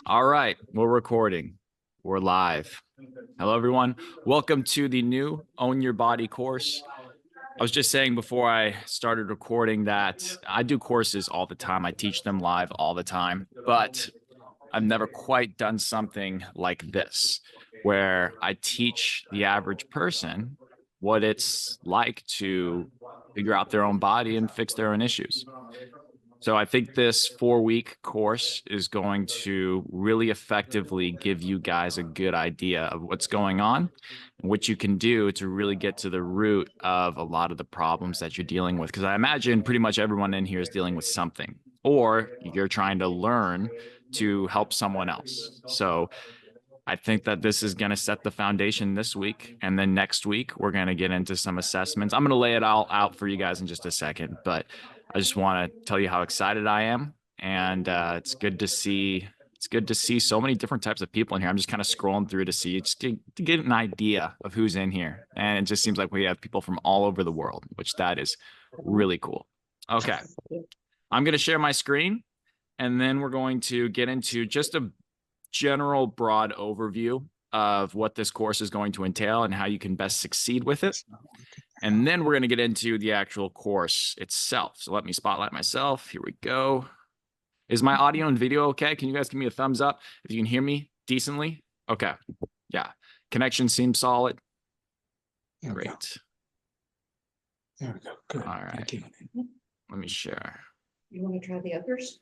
All right, we're recording. We're live. Hello, everyone. Welcome to the new Own Your Body course. I was just saying before I started recording that I do courses all the time. I teach them live all the time, but I've never quite done something like this, where I teach the average person what it's like to figure out their own body and fix their own issues. So I think this 4-week course is going to really effectively give you guys a good idea of what's going on and what you can do to really get to the root of a lot of the problems that you're dealing with. Because I imagine pretty much everyone in here is dealing with something, or you're trying to learn to help someone else. So I think that this is going to set the foundation this week. And then next week, we're going to get into some assessments. I'm going to lay it all out for you guys in just a second, but I just want to tell you how excited I am. And it's good to see. It's good to see so many different types of people in here. I'm just kind of scrolling through to see, just to get an idea of who's in here. And it just seems like we have people from all over the world, which that is really cool. Okay. I'm going to share my screen, and then we're going to get into just a general broad overview of what this course is going to entail and how you can best succeed with it. And then we're going to get into the actual course itself. So let me spotlight myself. Here we go. Is my audio and video okay? Can you guys give me a thumbs up if you can hear me decently? Okay. Yeah. Connection seems solid. Great. There we go. Good. All right. Thank you. Let me share. You want to try the others?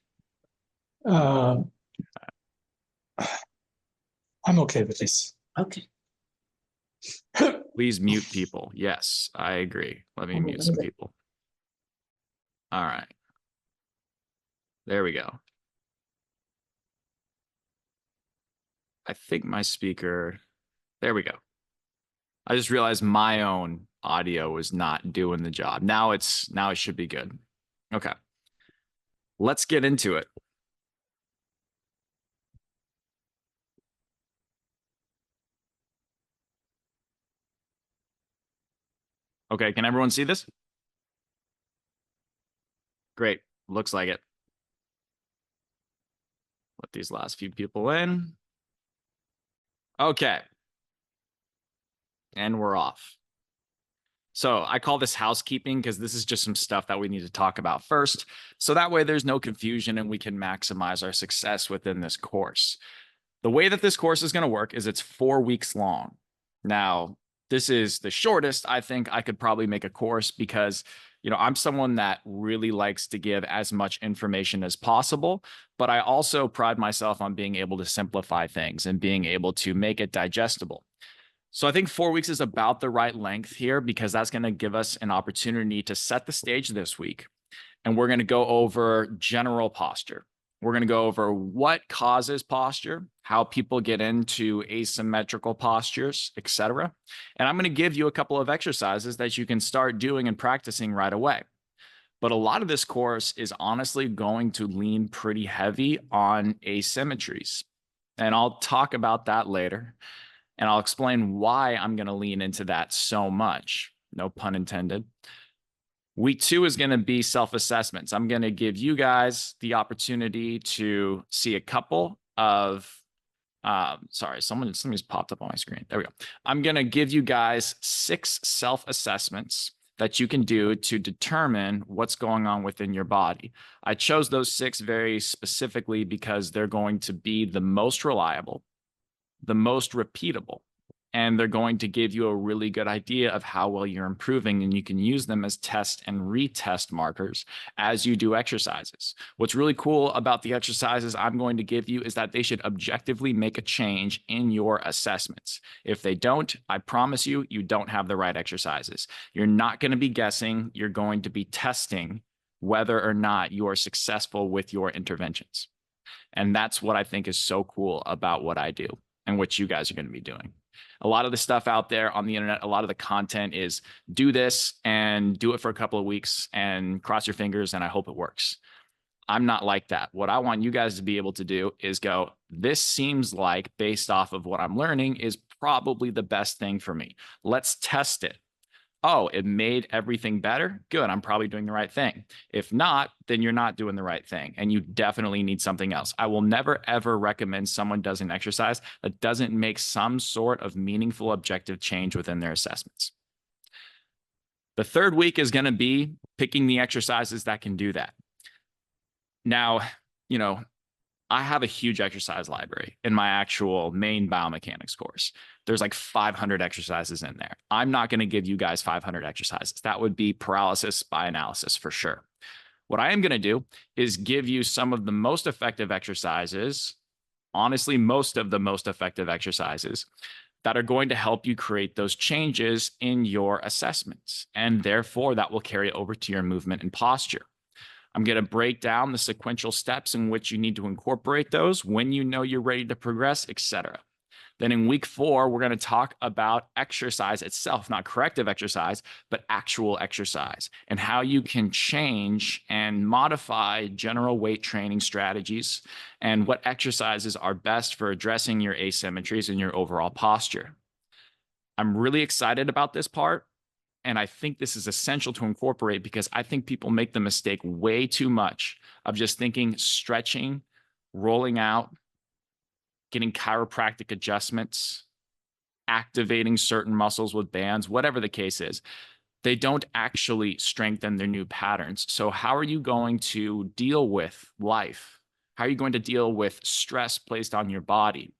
I'm okay with this. Okay. Please mute people. Yes, I agree. Let me mute some people. All right. There we go. I think my speaker, there we go. I just realized my own audio was not doing the job. Now it should be good. Okay. Let's get into it. Okay, can everyone see this? Great, looks like it. Let these last few people in. Okay. And we're off. So I call this housekeeping because this is just some stuff that we need to talk about first. So that way there's no confusion and we can maximize our success within this course. The way that this course is going to work is it's 4 weeks long. Now, this is the shortest I think I could probably make a course because, you know, I'm someone that really likes to give as much information as possible, but I also pride myself on being able to simplify things and being able to make it digestible. So I think 4 weeks is about the right length here because that's going to give us an opportunity to set the stage this week. And we're going to go over general posture. We're going to go over what causes posture, how people get into asymmetrical postures, etc. And I'm going to give you a couple of exercises that you can start doing and practicing right away. But a lot of this course is honestly going to lean pretty heavy on asymmetries. And I'll talk about that later. And I'll explain why I'm going to lean into that so much. No pun intended. Week 2 is going to be self-assessments. I'm going to give you guys the opportunity to see a couple of, sorry, something just popped up on my screen. There we go. I'm going to give you guys 6 self-assessments that you can do to determine what's going on within your body. I chose those 6 very specifically because they're going to be the most reliable, the most repeatable, and they're going to give you a really good idea of how well you're improving, and you can use them as test and retest markers as you do exercises. What's really cool about the exercises I'm going to give you is that they should objectively make a change in your assessments. If they don't, I promise you, you don't have the right exercises. You're not going to be guessing. You're going to be testing whether or not you are successful with your interventions. And that's what I think is so cool about what I do and what you guys are going to be doing. A lot of the stuff out there on the internet, a lot of the content is do this and do it for a couple of weeks and cross your fingers and I hope it works. I'm not like that. What I want you guys to be able to do is go, this seems like, based off of what I'm learning, is probably the best thing for me. Let's test it. oh, it made everything better. Good. I'm probably doing the right thing. If not, then you're not doing the right thing. And you definitely need something else. I will never, ever recommend someone does an exercise that doesn't make some sort of meaningful objective change within their assessments. The third week is going to be picking the exercises that can do that. Now, I have a huge exercise library in my actual main biomechanics course. There's like 500 exercises in there. I'm not going to give you guys 500 exercises. That would be paralysis by analysis for sure. What I am going to do is give you some of the most effective exercises, honestly, most of the most effective exercises that are going to help you create those changes in your assessments. And therefore, that will carry over to your movement and posture. I'm going to break down the sequential steps in which you need to incorporate those when you know you're ready to progress, etc. Then in week 4, we're going to talk about exercise itself, not corrective exercise, but actual exercise and how you can change and modify general weight training strategies and what exercises are best for addressing your asymmetries and your overall posture. I'm really excited about this part. And I think this is essential to incorporate because I think people make the mistake way too much of just thinking stretching, rolling out, getting chiropractic adjustments, activating certain muscles with bands, whatever the case is. They don't actually strengthen their new patterns. So how are you going to deal with life? How are you going to deal with stress placed on your body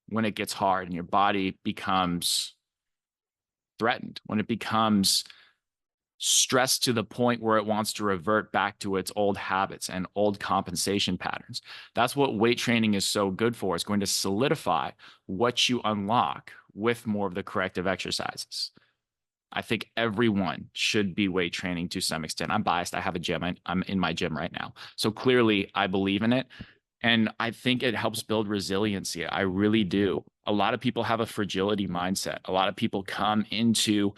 when it gets hard and your body becomes threatened, when it becomes stressed to the point where it wants to revert back to its old habits and old compensation patterns? That's what weight training is so good for. It's going to solidify what you unlock with more of the corrective exercises. I think everyone should be weight training to some extent. I'm biased. I have a gym. I'm in my gym right now. So clearly I believe in it. And I think it helps build resiliency. I really do. A lot of people have a fragility mindset. A lot of people come into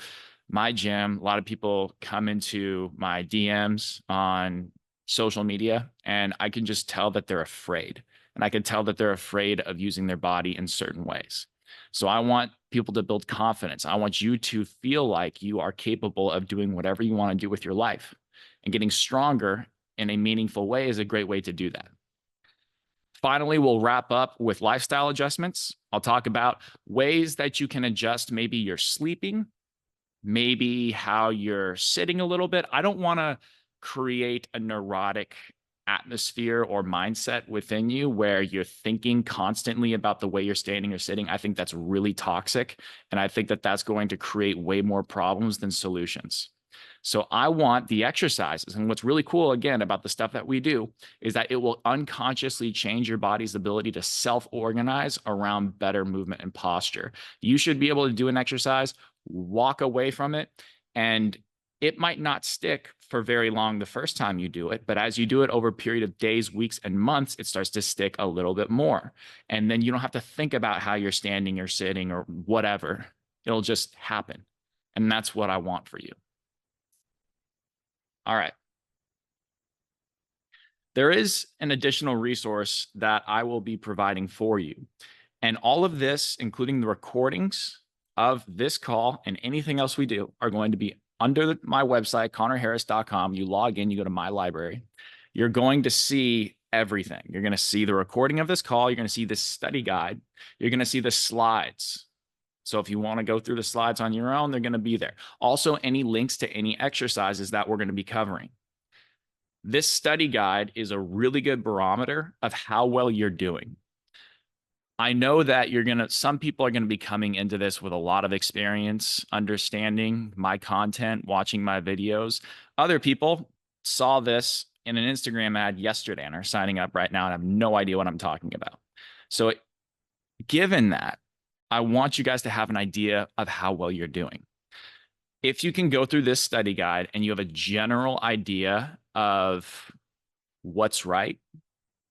my gym. A lot of people come into my DMs on social media, and I can just tell that they're afraid. And I can tell that they're afraid of using their body in certain ways. So I want people to build confidence. I want you to feel like you are capable of doing whatever you want to do with your life. And getting stronger in a meaningful way is a great way to do that. Finally, we'll wrap up with lifestyle adjustments. I'll talk about ways that you can adjust maybe your sleeping, maybe how you're sitting a little bit. I don't want to create a neurotic atmosphere or mindset within you where you're thinking constantly about the way you're standing or sitting. I think that's really toxic. And I think that that's going to create way more problems than solutions. So I want the exercises. And what's really cool, again, about the stuff that we do is that it will unconsciously change your body's ability to self-organize around better movement and posture. You should be able to do an exercise, walk away from it, and it might not stick for very long the first time you do it, but as you do it over a period of days, weeks, and months, it starts to stick a little bit more. And then you don't have to think about how you're standing or sitting or whatever. It'll just happen. And that's what I want for you. All right. There is an additional resource that I will be providing for you. And all of this, including the recordings of this call and anything else we do, are going to be under my website, connorharris.com. You log in, you go to my library. You're going to see everything. You're going to see the recording of this call. You're going to see this study guide. You're going to see the slides. So if you want to go through the slides on your own, they're going to be there. Also, any links to any exercises that we're going to be covering. This study guide is a really good barometer of how well you're doing. I know that some people are going to be coming into this with a lot of experience, understanding my content, watching my videos. Other people saw this in an Instagram ad yesterday and are signing up right now and have no idea what I'm talking about. So given that, I want you guys to have an idea of how well you're doing. If you can go through this study guide and you have a general idea of what's right,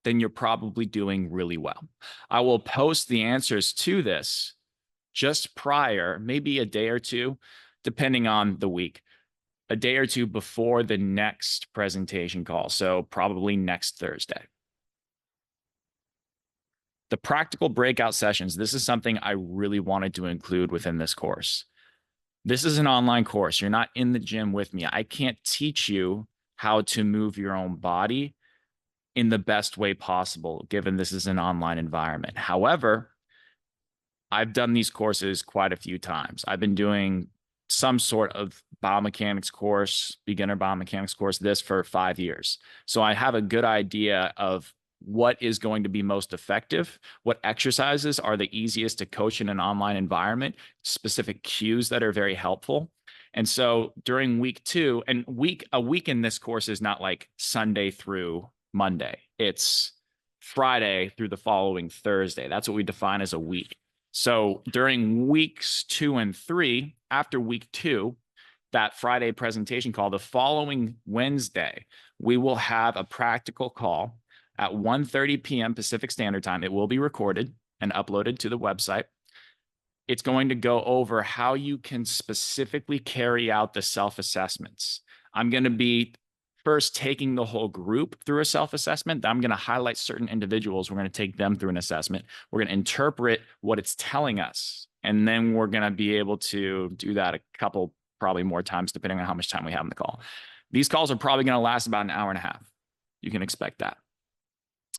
then you're probably doing really well. I will post the answers to this just prior, maybe a day or two, depending on the week, a day or two before the next presentation call. So probably next Thursday. The practical breakout sessions, this is something I really wanted to include within this course. This is an online course. You're not in the gym with me. I can't teach you how to move your own body in the best way possible, given this is an online environment. However, I've done these courses quite a few times. I've been doing some sort of biomechanics course, beginner biomechanics course, this for 5 years. So I have a good idea of what is going to be most effective, what exercises are the easiest to coach in an online environment, specific cues that are very helpful. And so during week 2, and a week in this course is not like Sunday through Monday. It's Friday through the following Thursday. That's what we define as a week. So during weeks 2 and 3, after week 2, that Friday presentation call, the following Wednesday, we will have a practical call at 1:30 p.m. Pacific Standard Time. It will be recorded and uploaded to the website. It's going to go over how you can specifically carry out the self-assessments. I'm going to be first taking the whole group through a self-assessment. I'm going to highlight certain individuals. We're going to take them through an assessment. We're going to interpret what it's telling us. And then we're going to be able to do that a couple, probably more times, depending on how much time we have in the call. These calls are probably going to last about an hour and a half. You can expect that.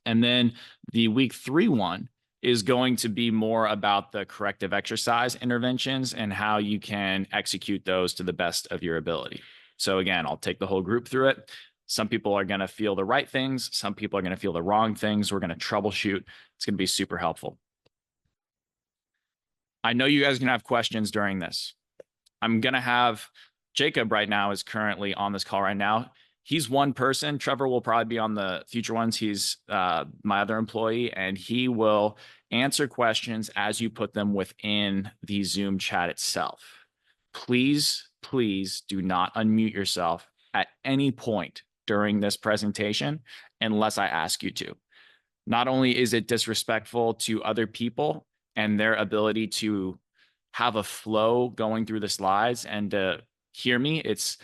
And then the week 3 one is going to be more about the corrective exercise interventions and how you can execute those to the best of your ability. So again, I'll take the whole group through it. Some people are going to feel the right things. Some people are going to feel the wrong things. We're going to troubleshoot. It's going to be super helpful. I know you guys are going to have questions during this. I'm going to have Jacob right now is currently on this call right now. He's one person. Trevor will probably be on the future ones. He's my other employee, and he will answer questions as you put them within the Zoom chat itself. Please, please do not unmute yourself at any point during this presentation unless I ask you to. Not only is it disrespectful to other people and their ability to have a flow going through the slides and to hear me, it's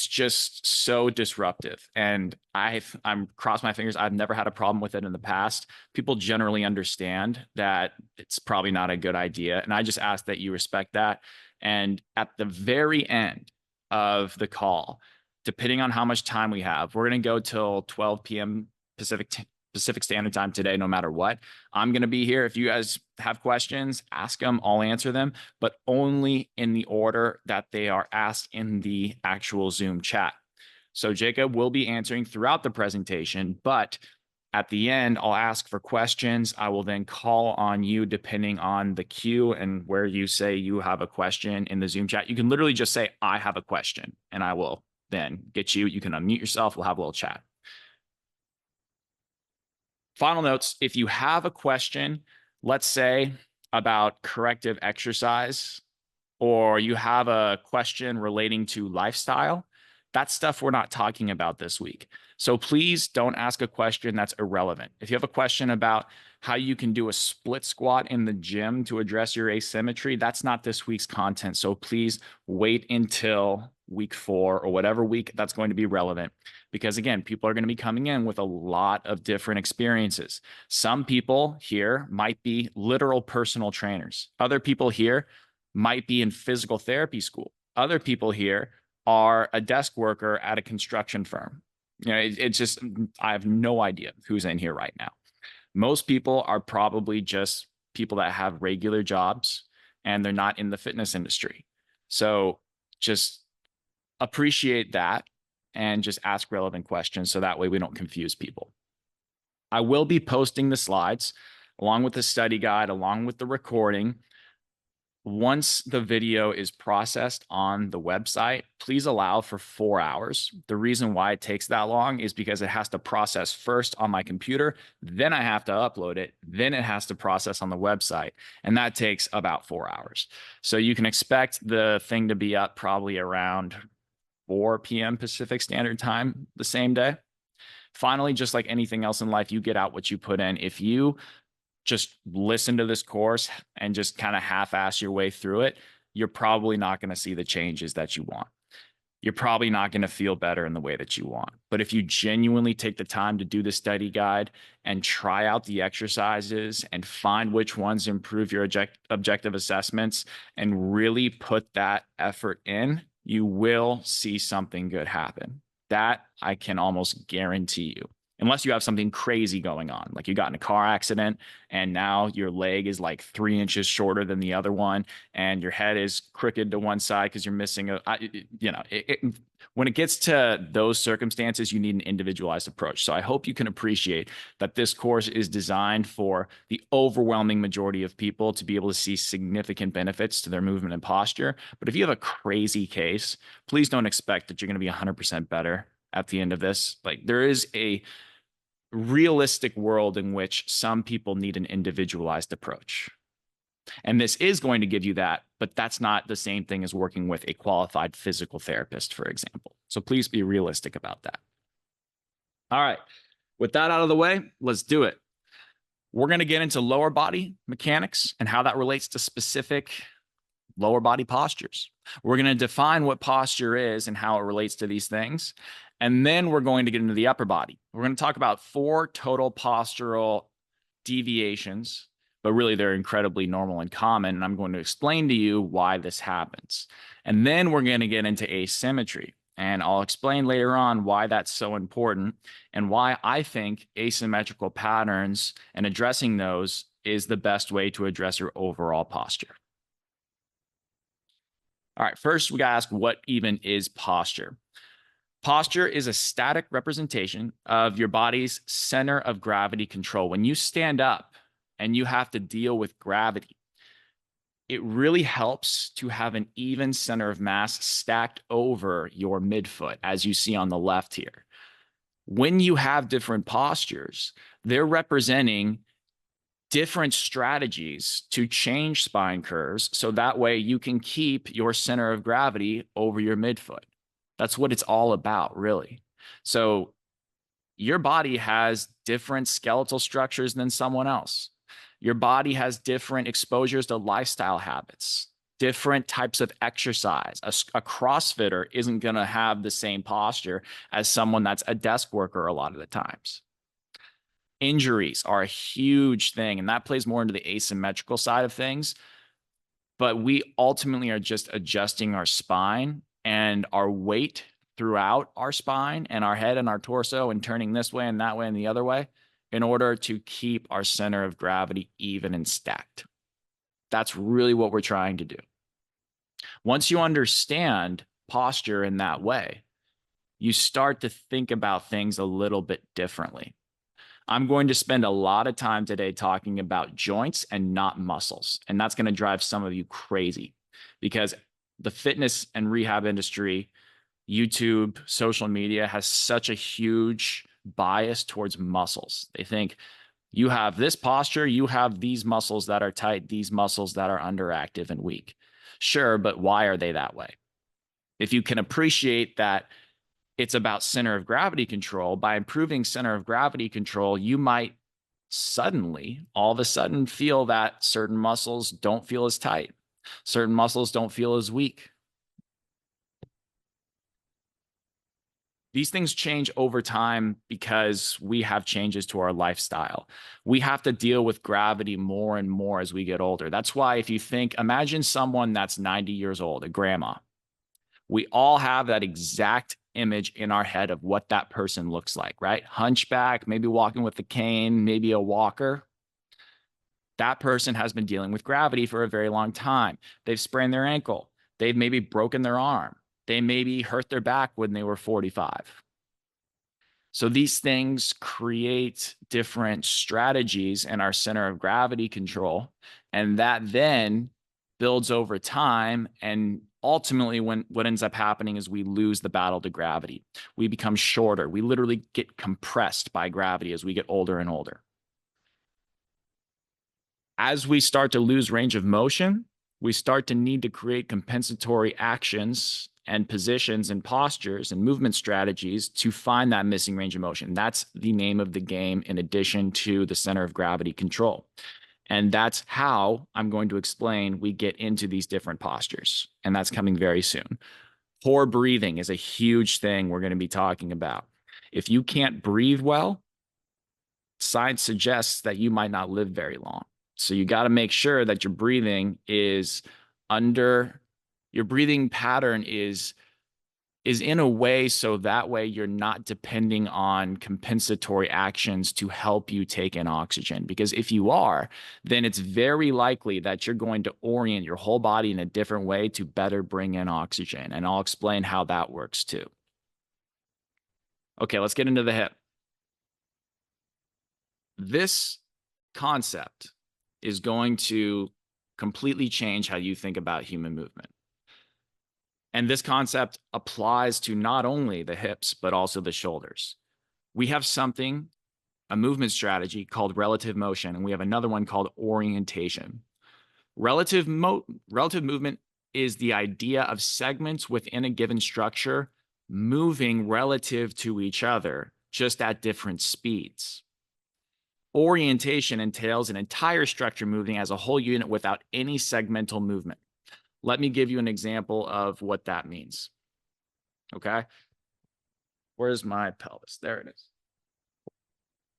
just so disruptive. And I'm crossing my fingers. I've never had a problem with it in the past. People generally understand that it's probably not a good idea. And I just ask that you respect that. And at the very end of the call, depending on how much time we have, we're going to go till 12 p.m. Pacific Standard Time today, no matter what. I'm going to be here. If you guys have questions, ask them. I'll answer them, but only in the order that they are asked in the actual Zoom chat. So Jacob will be answering throughout the presentation, but at the end, I'll ask for questions. I will then call on you depending on the queue and where you say you have a question in the Zoom chat. You can literally just say, I have a question, and I will then get you. You can unmute yourself. We'll have a little chat. Final notes, if you have a question, let's say about corrective exercise, or you have a question relating to lifestyle, that's stuff we're not talking about this week. So please don't ask a question that's irrelevant. If you have a question about how you can do a split squat in the gym to address your asymmetry, that's not this week's content. So please wait until week 4 or whatever week that's going to be relevant. Because again, people are going to be coming in with a lot of different experiences. Some people here might be literal personal trainers. Other people here might be in physical therapy school. Other people here are a desk worker at a construction firm. You know, it's just, I have no idea who's in here right now. Most people are probably just people that have regular jobs and they're not in the fitness industry. So just appreciate that and just ask relevant questions so that way we don't confuse people. I will be posting the slides along with the study guide, along with the recording. Once the video is processed on the website, please allow for 4 hours. The reason why it takes that long is because it has to process first on my computer, then I have to upload it, then it has to process on the website, and that takes about 4 hours. So you can expect the thing to be up probably around 4 p.m. Pacific Standard Time the same day. Finally, just like anything else in life, you get out what you put in. If you just listen to this course and just kind of half-ass your way through it, you're probably not going to see the changes that you want. you're probably not going to feel better in the way that you want. But if you genuinely take the time to do the study guide and try out the exercises and find which ones improve your objective assessments and really put that effort in, you will see something good happen. That I can almost guarantee you. Unless you have something crazy going on, like you got in a car accident and now your leg is like 3 inches shorter than the other one, and your head is crooked to one side because you're missing when it gets to those circumstances, you need an individualized approach. So I hope you can appreciate that this course is designed for the overwhelming majority of people to be able to see significant benefits to their movement and posture. But if you have a crazy case, please don't expect that you're going to be 100% better at the end of this. Like, there is a realistic world in which some people need an individualized approach. And this is going to give you that, but that's not the same thing as working with a qualified physical therapist, for example. So please be realistic about that. All right, with that out of the way, let's do it. We're going to get into lower body mechanics and how that relates to specific lower body postures. We're going to define what posture is and how it relates to these things. And then we're going to get into the upper body. We're going to talk about 4 total postural deviations, but really they're incredibly normal and common. And I'm going to explain to you why this happens. And then we're going to get into asymmetry. And I'll explain later on why that's so important and why I think asymmetrical patterns and addressing those is the best way to address your overall posture. All right, first we got to ask, what even is posture? Posture is a static representation of your body's center of gravity control. When you stand up and you have to deal with gravity, it really helps to have an even center of mass stacked over your midfoot, as you see on the left here. When you have different postures, they're representing different strategies to change spine curves, so that way you can keep your center of gravity over your midfoot. That's what it's all about, really. So your body has different skeletal structures than someone else. Your body has different exposures to lifestyle habits, different types of exercise. A CrossFitter isn't going to have the same posture as someone that's a desk worker a lot of the times. Injuries are a huge thing, and that plays more into the asymmetrical side of things. But we ultimately are just adjusting our spine and our weight throughout our spine and our head and our torso and turning this way and that way and the other way in order to keep our center of gravity even and stacked. That's really what we're trying to do. Once you understand posture in that way, you start to think about things a little bit differently. I'm going to spend a lot of time today talking about joints and not muscles. And that's going to drive some of you crazy because the fitness and rehab industry, YouTube, social media has such a huge bias towards muscles. They think you have this posture, you have these muscles that are tight, these muscles that are underactive and weak. Sure, but why are they that way? If you can appreciate that it's about center of gravity control, by improving center of gravity control, you might suddenly, all of a sudden, feel that certain muscles don't feel as tight. Certain muscles don't feel as weak. These things change over time because we have changes to our lifestyle. We have to deal with gravity more and more as we get older. That's why if you think, imagine someone that's 90 years old, a grandma. We all have that exact image in our head of what that person looks like, right? Hunchback, maybe walking with a cane, maybe a walker. That person has been dealing with gravity for a very long time. They've sprained their ankle. They've maybe broken their arm. They maybe hurt their back when they were 45. So these things create different strategies in our center of gravity control. And that then builds over time. And ultimately, what ends up happening is we lose the battle to gravity. We become shorter. We literally get compressed by gravity as we get older and older. As we start to lose range of motion, we start to need to create compensatory actions and positions and postures and movement strategies to find that missing range of motion. That's the name of the game in addition to the center of gravity control. And that's how I'm going to explain we get into these different postures. And that's coming very soon. Poor breathing is a huge thing we're going to be talking about. If you can't breathe well, science suggests that you might not live very long. So you got to make sure that your breathing pattern is in a way so that way you're not depending on compensatory actions to help you take in oxygen. Because if you are, then it's very likely that you're going to orient your whole body in a different way to better bring in oxygen. And I'll explain how that works too. Okay, let's get into the hip. This concept is going to completely change how you think about human movement. And this concept applies to not only the hips, but also the shoulders. We have a movement strategy called relative motion, and we have another one called orientation. Relative movement is the idea of segments within a given structure moving relative to each other, just at different speeds. Orientation entails an entire structure moving as a whole unit without any segmental movement. Let me give you an example of what that means. Okay. Where's my pelvis? There it is.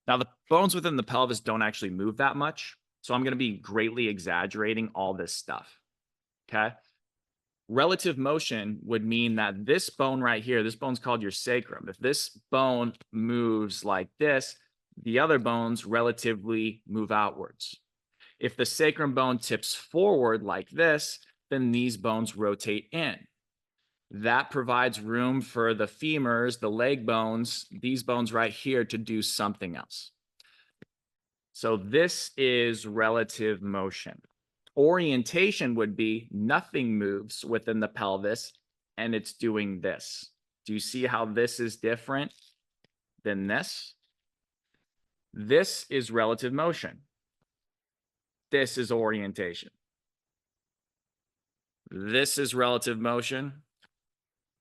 Now, the bones within the pelvis don't actually move that much, so I'm going to be greatly exaggerating all this stuff. Okay. Relative motion would mean that this bone right here, this bone's called your sacrum. If this bone moves like this, the other bones relatively move outwards. If the sacrum bone tips forward like this, then these bones rotate in. That provides room for the femurs, the leg bones, these bones right here to do something else. So this is relative motion. Orientation would be nothing moves within the pelvis and it's doing this. Do you see how this is different than this? This is relative motion. This is orientation. This is relative motion.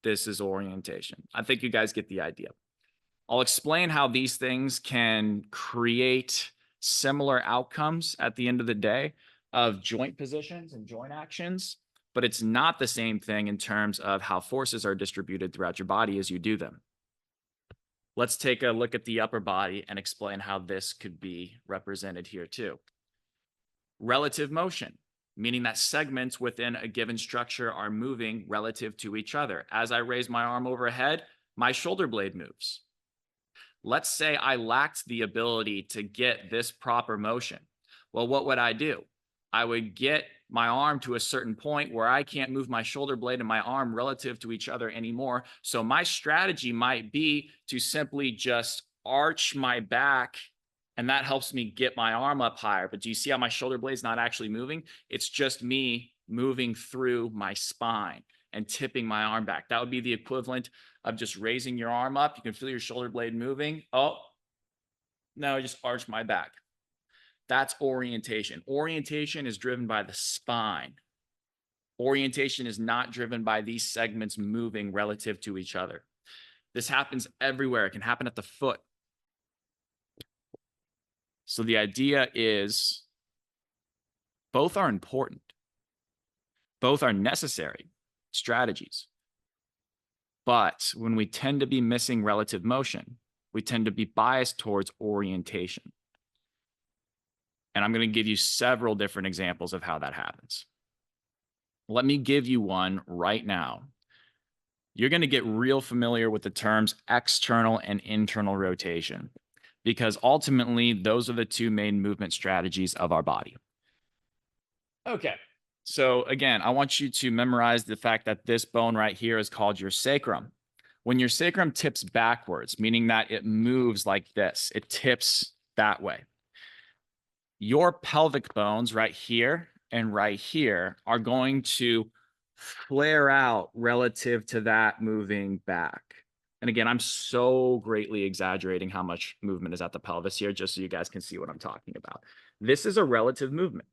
This is orientation. I think you guys get the idea. I'll explain how these things can create similar outcomes at the end of the day of joint positions and joint actions, but it's not the same thing in terms of how forces are distributed throughout your body as you do them. Let's take a look at the upper body and explain how this could be represented here too. Relative motion, meaning that segments within a given structure are moving relative to each other. As I raise my arm overhead, my shoulder blade moves. Let's say I lacked the ability to get this proper motion. Well, what would I do? I would get my arm to a certain point where I can't move my shoulder blade and my arm relative to each other anymore. So my strategy might be to simply just arch my back, and that helps me get my arm up higher. But do you see how my shoulder blade's not actually moving? It's just me moving through my spine and tipping my arm back. That would be the equivalent of just raising your arm up. You can feel your shoulder blade moving. Oh, now I just arch my back. That's orientation. Orientation is driven by the spine. Orientation is not driven by these segments moving relative to each other. This happens everywhere. It can happen at the foot. So the idea is both are important. Both are necessary strategies. But when we tend to be missing relative motion, we tend to be biased towards orientation. And I'm going to give you several different examples of how that happens. Let me give you one right now. You're going to get real familiar with the terms external and internal rotation, because ultimately those are the two main movement strategies of our body. Okay, so again, I want you to memorize the fact that this bone right here is called your sacrum. When your sacrum tips backwards, meaning that it moves like this, it tips that way. Your pelvic bones right here and right here are going to flare out relative to that moving back. And again, I'm so greatly exaggerating how much movement is at the pelvis here, just so you guys can see what I'm talking about. This is a relative movement.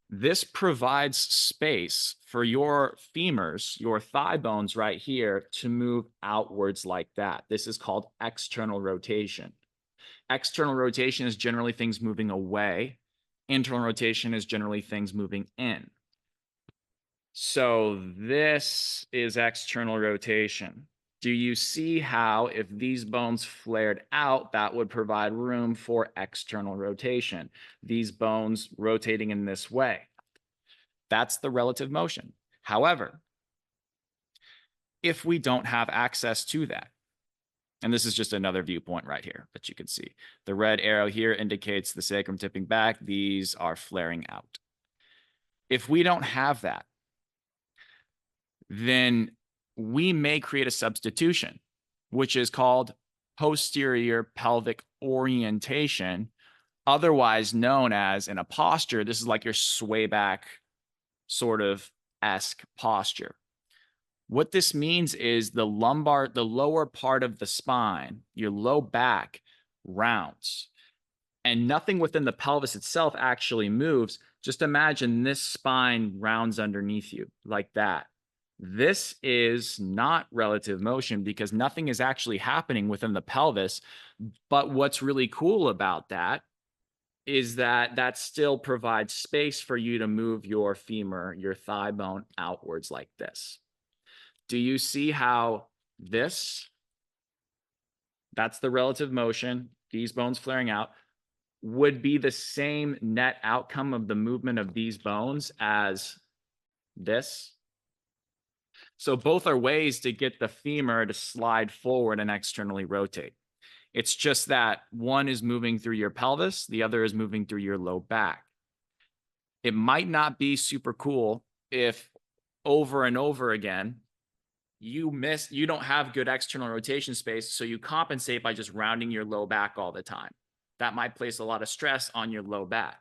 This provides space for your femurs, your thigh bones right here, to move outwards like that. This is called external rotation. External rotation is generally things moving away. Internal rotation is generally things moving in. So this is external rotation. Do you see how if these bones flared out, that would provide room for external rotation? These bones rotating in this way. That's the relative motion. However, if we don't have access to that, and this is just another viewpoint right here that you can see. The red arrow here indicates the sacrum tipping back. These are flaring out. If we don't have that, then we may create a substitution, which is called posterior pelvic orientation, otherwise known as in a posture. This is like your sway back sort of esque posture. What this means is the lumbar, the lower part of the spine, your low back rounds, and nothing within the pelvis itself actually moves. Just imagine this spine rounds underneath you like that. This is not relative motion because nothing is actually happening within the pelvis. But what's really cool about that is that that still provides space for you to move your femur, your thigh bone outwards like this. Do you see how this, that's the relative motion, these bones flaring out, would be the same net outcome of the movement of these bones as this? So both are ways to get the femur to slide forward and externally rotate. It's just that one is moving through your pelvis, the other is moving through your low back. It might not be super cool if over and over again, you don't have good external rotation space, so you compensate by just rounding your low back all the time. That might place a lot of stress on your low back.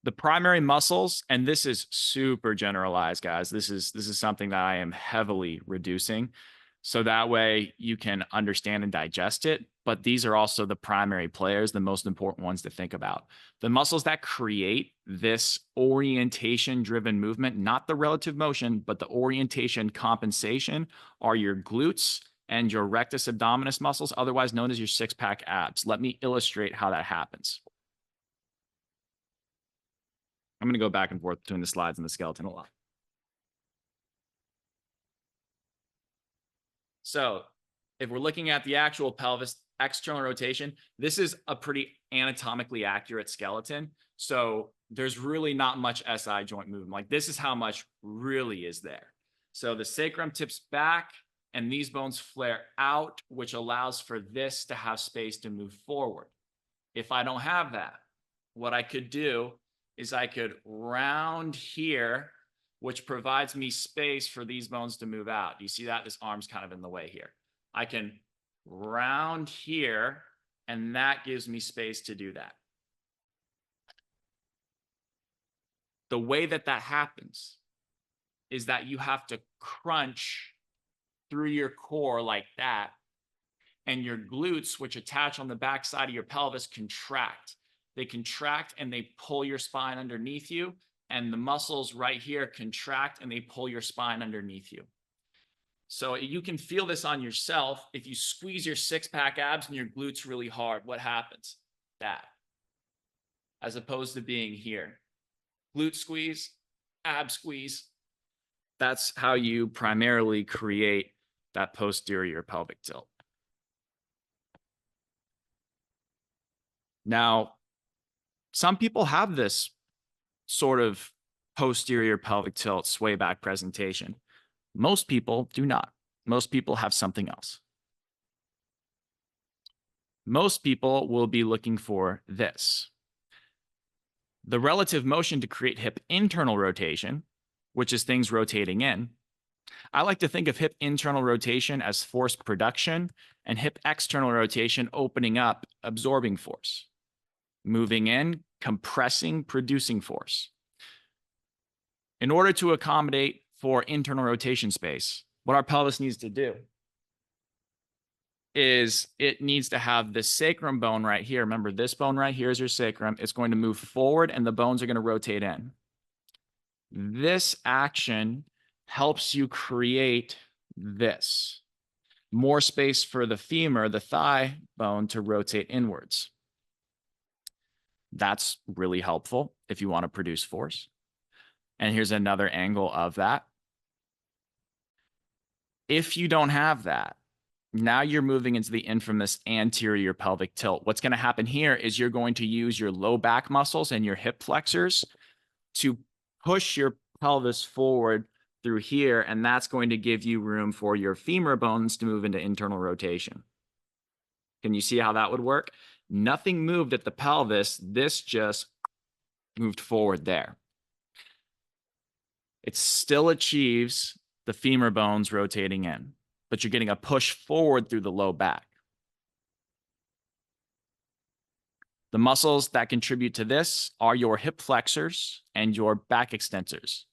The primary muscles, and this is super generalized, guys. This is something that I am heavily reducing, so that way you can understand and digest it. But these are also the primary players, the most important ones to think about. The muscles that create this orientation-driven movement, not the relative motion, but the orientation compensation, are your glutes and your rectus abdominis muscles, otherwise known as your six-pack abs. Let me illustrate how that happens. I'm going to go back and forth between the slides and the skeleton a lot. So if we're looking at the actual pelvis external rotation, this is a pretty anatomically accurate skeleton. So there's really not much SI joint movement. Like this is how much really is there. So the sacrum tips back and these bones flare out, which allows for this to have space to move forward. If I don't have that, what I could do is I could round here, which provides me space for these bones to move out. Do you see that? This arm's kind of in the way here. I can round here, and that gives me space to do that. The way that that happens is that you have to crunch through your core like that, and your glutes, which attach on the back side of your pelvis, contract. They contract and they pull your spine underneath you, and the muscles right here contract and they pull your spine underneath you. So you can feel this on yourself. If you squeeze your six-pack abs and your glutes really hard, what happens? That. As opposed to being here. Glute squeeze, ab squeeze. That's how you primarily create that posterior pelvic tilt. Now, some people have this sort of posterior pelvic tilt sway back presentation. Most people do not. Most people have something else. Most people will be looking for this. The relative motion to create hip internal rotation, which is things rotating in. I like to think of hip internal rotation as force production and hip external rotation opening up, absorbing force. Moving in, compressing, producing force. In order to accommodate for internal rotation space, what our pelvis needs to do is it needs to have the sacrum bone right here. Remember, this bone right here is your sacrum. It's going to move forward and the bones are going to rotate in. This action helps you create this. More space for the femur, the thigh bone, to rotate inwards. That's really helpful if you want to produce force. And here's another angle of that. If you don't have that, now you're moving into the infamous anterior pelvic tilt. What's going to happen here is you're going to use your low back muscles and your hip flexors to push your pelvis forward through here, and that's going to give you room for your femur bones to move into internal rotation. Can you see how that would work? Nothing moved at the pelvis. This just moved forward there. It still achieves the femur bones rotating in, but you're getting a push forward through the low back. The muscles that contribute to this are your hip flexors and your back extensors.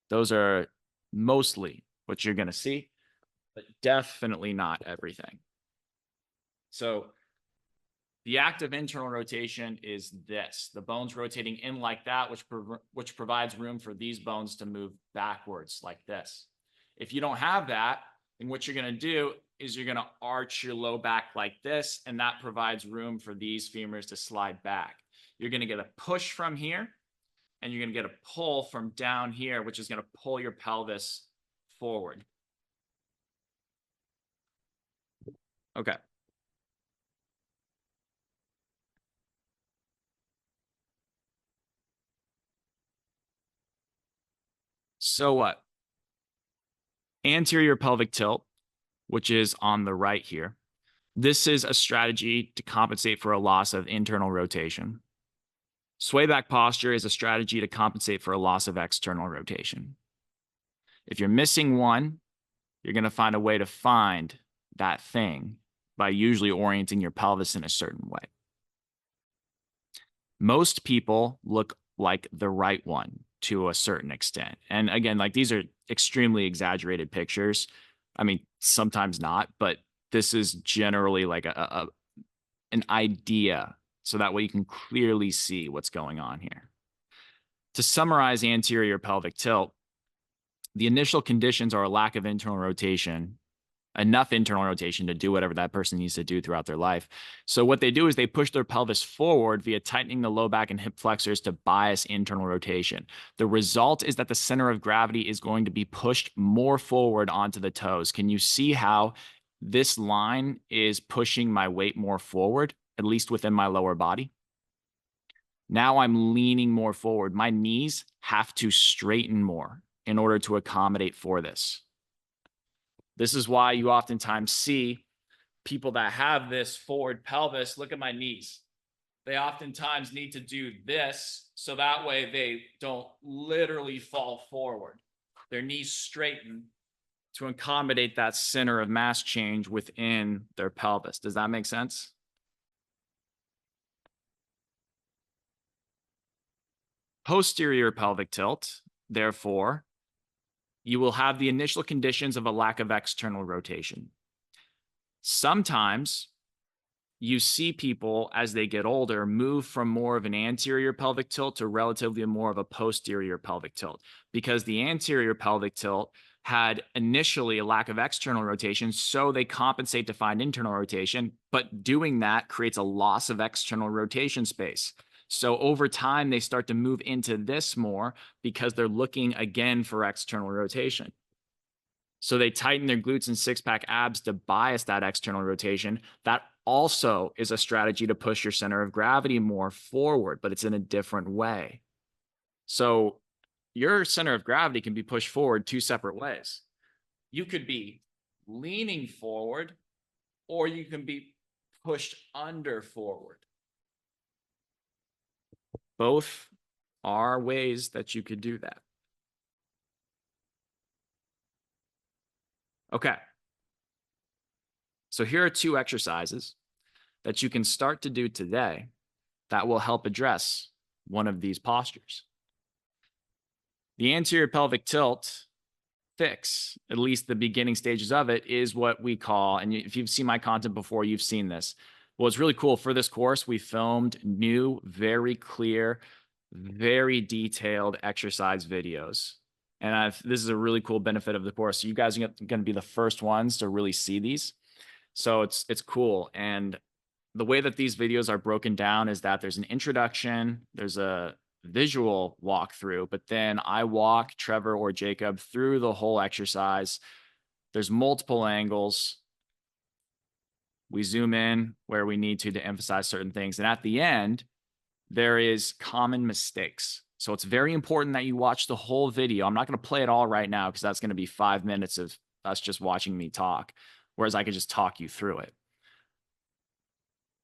Those are mostly what you're going to see, but definitely not everything. So the active internal rotation is this, the bones rotating in like that, which provides room for these bones to move backwards like this. If you don't have that, then what you're going to do is you're going to arch your low back like this, and that provides room for these femurs to slide back. You're going to get a push from here, and you're going to get a pull from down here, which is going to pull your pelvis forward. Okay. So what? Anterior pelvic tilt, which is on the right here. This is a strategy to compensate for a loss of internal rotation. Sway back posture is a strategy to compensate for a loss of external rotation. If you're missing one, you're going to find a way to find that thing by usually orienting your pelvis in a certain way. Most people look like the right one to a certain extent. And again, like these are extremely exaggerated pictures. I mean, sometimes not, but this is generally like an idea, so that way you can clearly see what's going on here. To summarize anterior pelvic tilt, the initial conditions are a lack of internal rotation, enough internal rotation to do whatever that person needs to do throughout their life. So what they do is they push their pelvis forward via tightening the low back and hip flexors to bias internal rotation. The result is that the center of gravity is going to be pushed more forward onto the toes. Can you see how this line is pushing my weight more forward, at least within my lower body? Now I'm leaning more forward. My knees have to straighten more in order to accommodate for this. This is why you oftentimes see people that have this forward pelvis. Look at my knees. They oftentimes need to do this so that way they don't literally fall forward. Their knees straighten to accommodate that center of mass change within their pelvis. Does that make sense? Posterior pelvic tilt, therefore, you will have the initial conditions of a lack of external rotation. Sometimes you see people as they get older move from more of an anterior pelvic tilt to relatively more of a posterior pelvic tilt, because the anterior pelvic tilt had initially a lack of external rotation, so they compensate to find internal rotation, but doing that creates a loss of external rotation space. So over time, they start to move into this more because they're looking again for external rotation. So they tighten their glutes and six-pack abs to bias that external rotation. That also is a strategy to push your center of gravity more forward, but it's in a different way. So your center of gravity can be pushed forward two separate ways. You could be leaning forward, or you can be pushed under forward. Both are ways that you could do that. Okay. So here are two exercises that you can start to do today that will help address one of these postures. The anterior pelvic tilt fix, at least the beginning stages of it, is what we call, and if you've seen my content before, you've seen this. Well, it's really cool. For this course, we filmed new, very clear, very detailed exercise videos. And this is a really cool benefit of the course. So you guys are going to be the first ones to really see these. So it's cool. And the way that these videos are broken down is that there's an introduction, there's a visual walkthrough, but then I walk Trevor or Jacob through the whole exercise. There's multiple angles. We zoom in where we need to emphasize certain things. And at the end, there is common mistakes. So it's very important that you watch the whole video. I'm not going to play it all right now because that's going to be 5 minutes of us just watching me talk, whereas I could just talk you through it.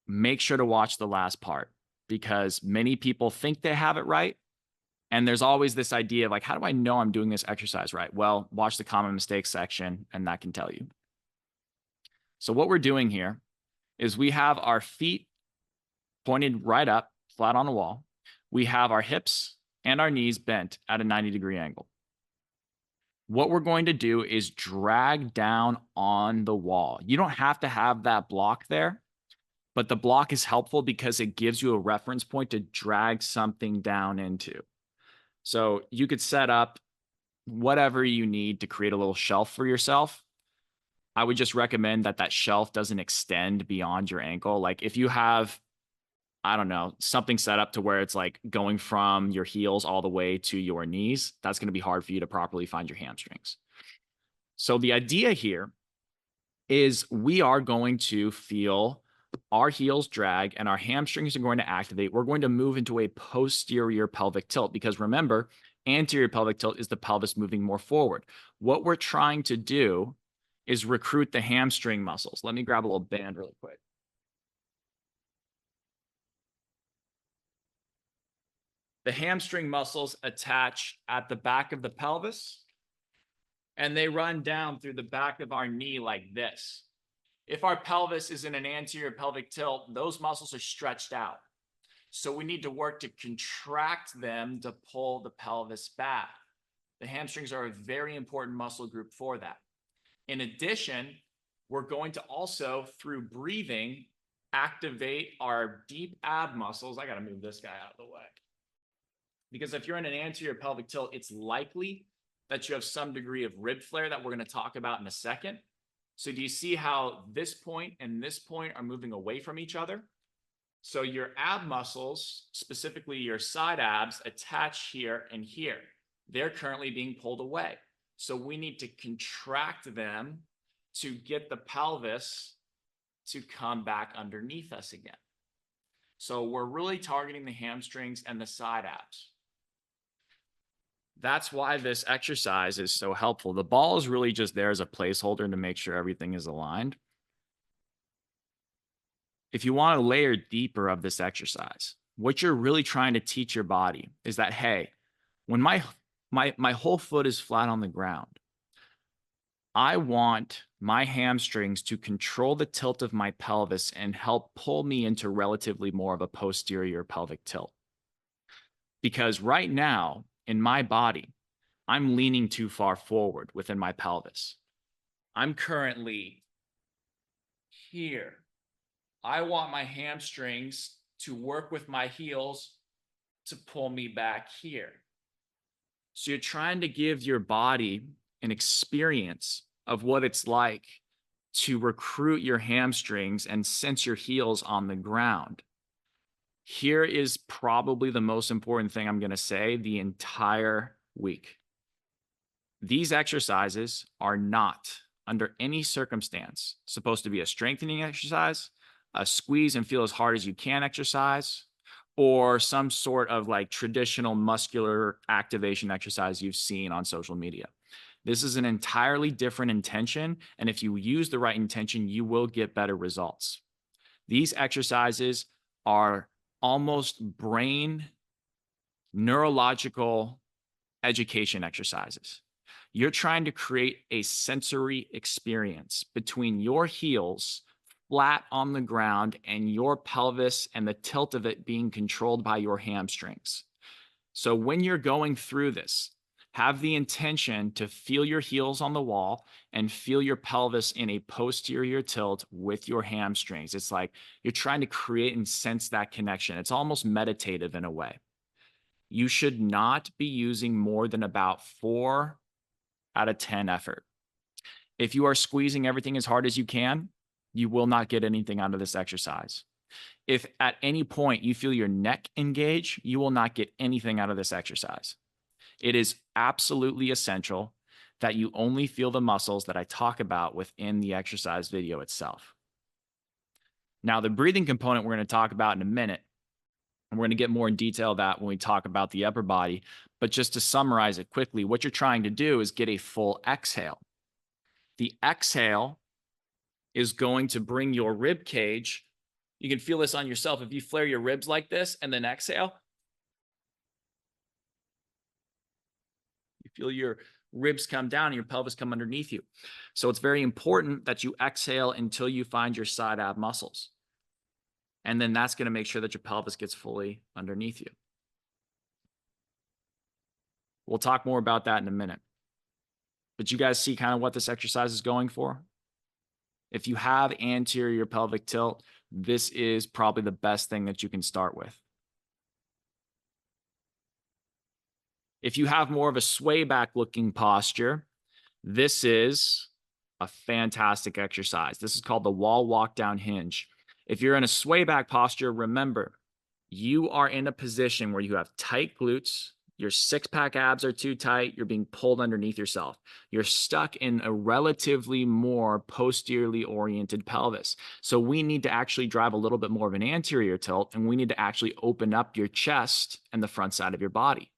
Make sure to watch the last part because many people think they have it right. And there's always this idea of like, how do I know I'm doing this exercise right? Well, watch the common mistakes section and that can tell you. So what we're doing here is we have our feet pointed right up, flat on the wall. We have our hips and our knees bent at a 90-degree angle. What we're going to do is drag down on the wall. You don't have to have that block there, but the block is helpful because it gives you a reference point to drag something down into. So you could set up whatever you need to create a little shelf for yourself. I would just recommend that that shelf doesn't extend beyond your ankle. Like if you have, I don't know, something set up to where it's like going from your heels all the way to your knees, that's going to be hard for you to properly find your hamstrings. So the idea here is we are going to feel our heels drag and our hamstrings are going to activate. We're going to move into a posterior pelvic tilt because remember, anterior pelvic tilt is the pelvis moving more forward. What we're trying to do is recruit the hamstring muscles. Let me grab a little band really quick. The hamstring muscles attach at the back of the pelvis and they run down through the back of our knee like this. If our pelvis is in an anterior pelvic tilt, those muscles are stretched out. So we need to work to contract them to pull the pelvis back. The hamstrings are a very important muscle group for that. In addition, we're going to also, through breathing, activate our deep ab muscles. I got to move this guy out of the way. Because if you're in an anterior pelvic tilt, it's likely that you have some degree of rib flare that we're going to talk about in a second. So do you see how this point and this point are moving away from each other? So your ab muscles, specifically your side abs, attach here and here. They're currently being pulled away. So we need to contract them to get the pelvis to come back underneath us again. So we're really targeting the hamstrings and the side abs. That's why this exercise is so helpful. The ball is really just there as a placeholder to make sure everything is aligned. If you want to layer deeper of this exercise, what you're really trying to teach your body is that, hey, when my whole foot is flat on the ground, I want my hamstrings to control the tilt of my pelvis and help pull me into relatively more of a posterior pelvic tilt. Because right now, in my body, I'm leaning too far forward within my pelvis. I'm currently here. I want my hamstrings to work with my heels to pull me back here. So you're trying to give your body an experience of what it's like to recruit your hamstrings and sense your heels on the ground. Here is probably the most important thing I'm going to say the entire week. These exercises are not, under any circumstance, supposed to be a strengthening exercise, a squeeze and feel as hard as you can exercise, or some sort of like traditional muscular activation exercise you've seen on social media. This is an entirely different intention, and if you use the right intention, you will get better results. These exercises are almost brain neurological education exercises. You're trying to create a sensory experience between your heels flat on the ground and your pelvis and the tilt of it being controlled by your hamstrings. So when you're going through this, have the intention to feel your heels on the wall and feel your pelvis in a posterior tilt with your hamstrings. It's like you're trying to create and sense that connection. It's almost meditative in a way. You should not be using more than about 4 out of 10 effort. If you are squeezing everything as hard as you can, you will not get anything out of this exercise. If at any point you feel your neck engage, you will not get anything out of this exercise. It is absolutely essential that you only feel the muscles that I talk about within the exercise video itself. Now, the breathing component we're going to talk about in a minute, and we're going to get more in detail of that when we talk about the upper body. But just to summarize it quickly, what you're trying to do is get a full exhale. The exhale is going to bring your rib cage. You can feel this on yourself. If you flare your ribs like this and then exhale, you feel your ribs come down and your pelvis come underneath you. So it's very important that you exhale until you find your side ab muscles. And then that's going to make sure that your pelvis gets fully underneath you. We'll talk more about that in a minute. But you guys see kind of what this exercise is going for? If you have anterior pelvic tilt, this is probably the best thing that you can start with. If you have more of a sway back looking posture, this is a fantastic exercise. This is called the wall walk down hinge. If you're in a sway back posture, remember, you are in a position where you have tight glutes, your six-pack abs are too tight, you're being pulled underneath yourself. You're stuck in a relatively more posteriorly oriented pelvis. So we need to actually drive a little bit more of an anterior tilt, and we need to actually open up your chest and the front side of your body.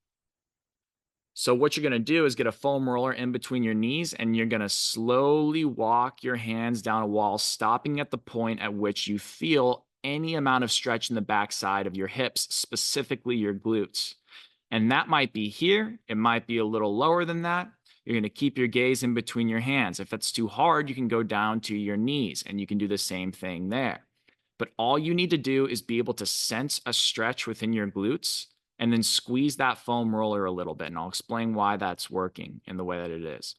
So what you're going to do is get a foam roller in between your knees, and you're going to slowly walk your hands down a wall, stopping at the point at which you feel any amount of stretch in the backside of your hips, specifically your glutes. And that might be here. It might be a little lower than that. You're going to keep your gaze in between your hands. If it's too hard, you can go down to your knees, and you can do the same thing there. But all you need to do is be able to sense a stretch within your glutes and then squeeze that foam roller a little bit. And I'll explain why that's working in the way that it is.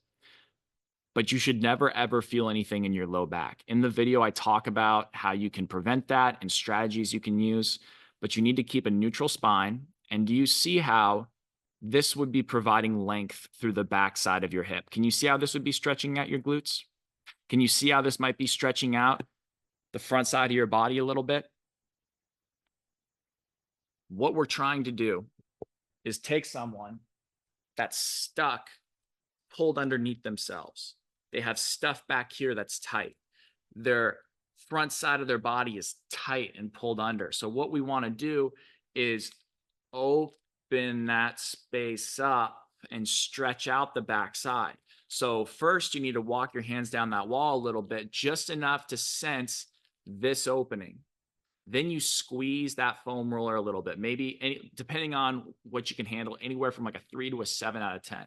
But you should never, ever feel anything in your low back. In the video, I talk about how you can prevent that and strategies you can use, but you need to keep a neutral spine. And do you see how this would be providing length through the back side of your hip? Can you see how this would be stretching out your glutes? Can you see how this might be stretching out the front side of your body a little bit? What we're trying to do is take someone that's stuck, pulled underneath themselves. They have stuff back here that's tight. Their front side of their body is tight and pulled under. So what we want to do is open that space up and stretch out the back side. So first you need to walk your hands down that wall a little bit, just enough to sense this opening. Then you squeeze that foam roller a little bit, maybe depending on what you can handle, anywhere from like a 3 to a 7 out of 10.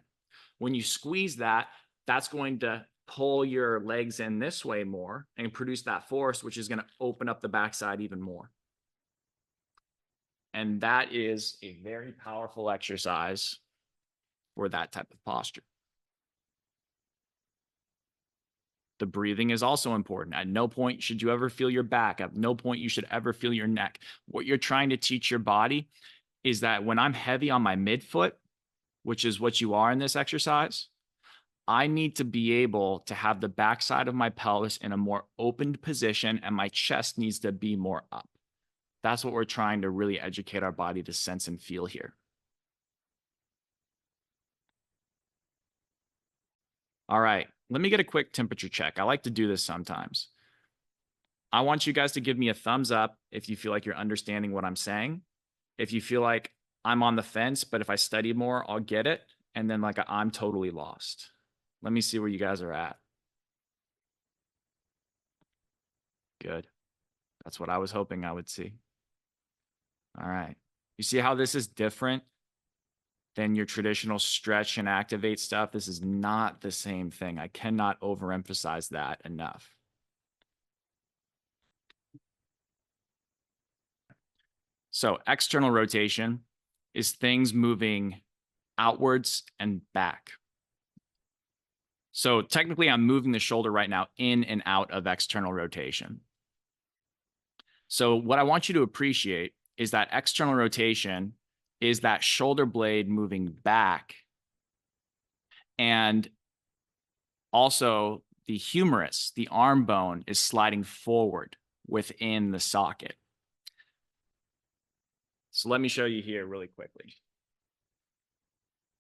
When you squeeze that, that's going to pull your legs in this way more and produce that force, which is going to open up the backside even more. And that is a very powerful exercise for that type of posture. The breathing is also important. At no point should you ever feel your back. At no point you should ever feel your neck. What you're trying to teach your body is that when I'm heavy on my midfoot, which is what you are in this exercise, I need to be able to have the backside of my pelvis in a more opened position, and my chest needs to be more up. That's what we're trying to really educate our body to sense and feel here. All right, let me get a quick temperature check. I like to do this sometimes. I want you guys to give me a thumbs up if you feel like you're understanding what I'm saying. If you feel like I'm on the fence, but if I study more, I'll get it. And then like I'm totally lost. Let me see where you guys are at. Good. That's what I was hoping I would see. All right. You see how this is different than your traditional stretch and activate stuff? This is not the same thing. I cannot overemphasize that enough. So external rotation is things moving outwards and back. So technically I'm moving the shoulder right now in and out of external rotation. So what I want you to appreciate is that external rotation is that shoulder blade moving back, and also the humerus, the arm bone, is sliding forward within the socket. So let me show you here really quickly.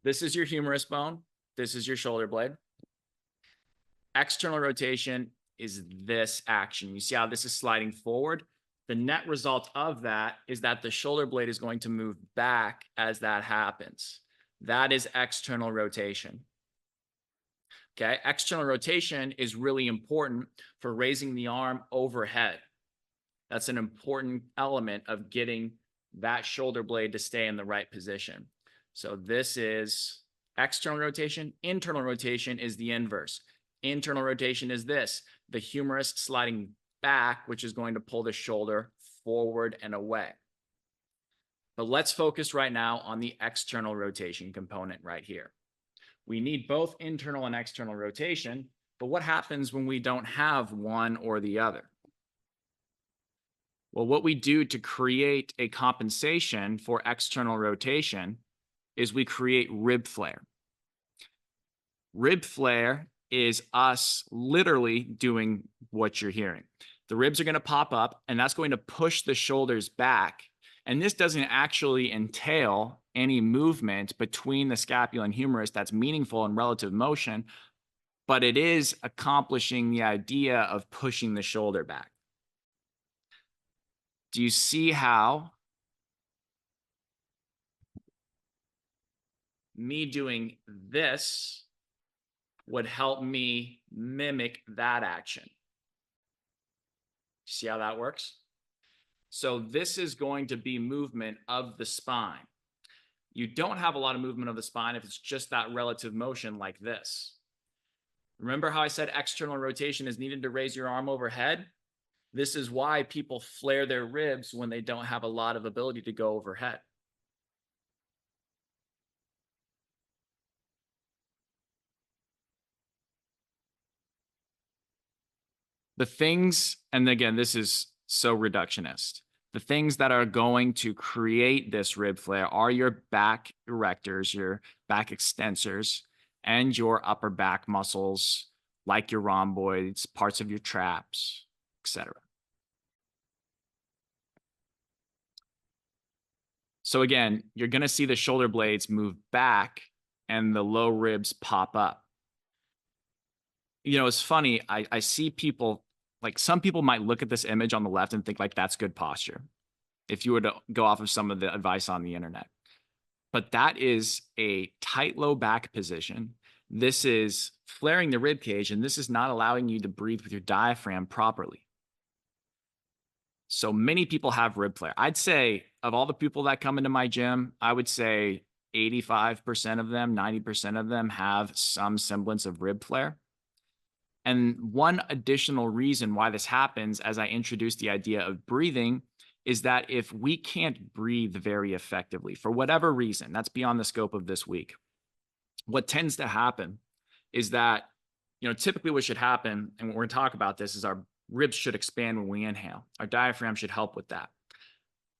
This is your humerus bone. This is your shoulder blade. External rotation is this action. You see how this is sliding forward? The net result of that is that the shoulder blade is going to move back as that happens. That is external rotation. Okay, external rotation is really important for raising the arm overhead. That's an important element of getting that shoulder blade to stay in the right position. So this is external rotation. Internal rotation is the inverse. Internal rotation is this, the humerus sliding back, which is going to pull the shoulder forward and away. But let's focus right now on the external rotation component right here. We need both internal and external rotation, but what happens when we don't have one or the other? Well, what we do to create a compensation for external rotation is we create rib flare. Rib flare is us literally doing what you're hearing. The ribs are going to pop up, and that's going to push the shoulders back. And this doesn't actually entail any movement between the scapula and humerus that's meaningful in relative motion, but it is accomplishing the idea of pushing the shoulder back. Do you see how me doing this would help me mimic that action? See how that works? So this is going to be movement of the spine. You don't have a lot of movement of the spine if it's just that relative motion like this. Remember how I said external rotation is needed to raise your arm overhead? This is why people flare their ribs when they don't have a lot of ability to go overhead. The things, and again, this is so reductionist. The things that are going to create this rib flare are your back erectors, your back extensors, and your upper back muscles, like your rhomboids, parts of your traps, etc. So again, you're going to see the shoulder blades move back and the low ribs pop up. You know, it's funny. I see people, like some people might look at this image on the left and think like that's good posture, if you were to go off of some of the advice on the internet. But that is a tight low back position. This is flaring the rib cage, and this is not allowing you to breathe with your diaphragm properly. So many people have rib flare. I'd say of all the people that come into my gym, I would say 85% of them, 90% of them have some semblance of rib flare. And one additional reason why this happens, as I introduce the idea of breathing, is that if we can't breathe very effectively for whatever reason, that's beyond the scope of this week, what tends to happen is that, typically what should happen, and we're going to talk about this, is our ribs should expand when we inhale. Our diaphragm should help with that.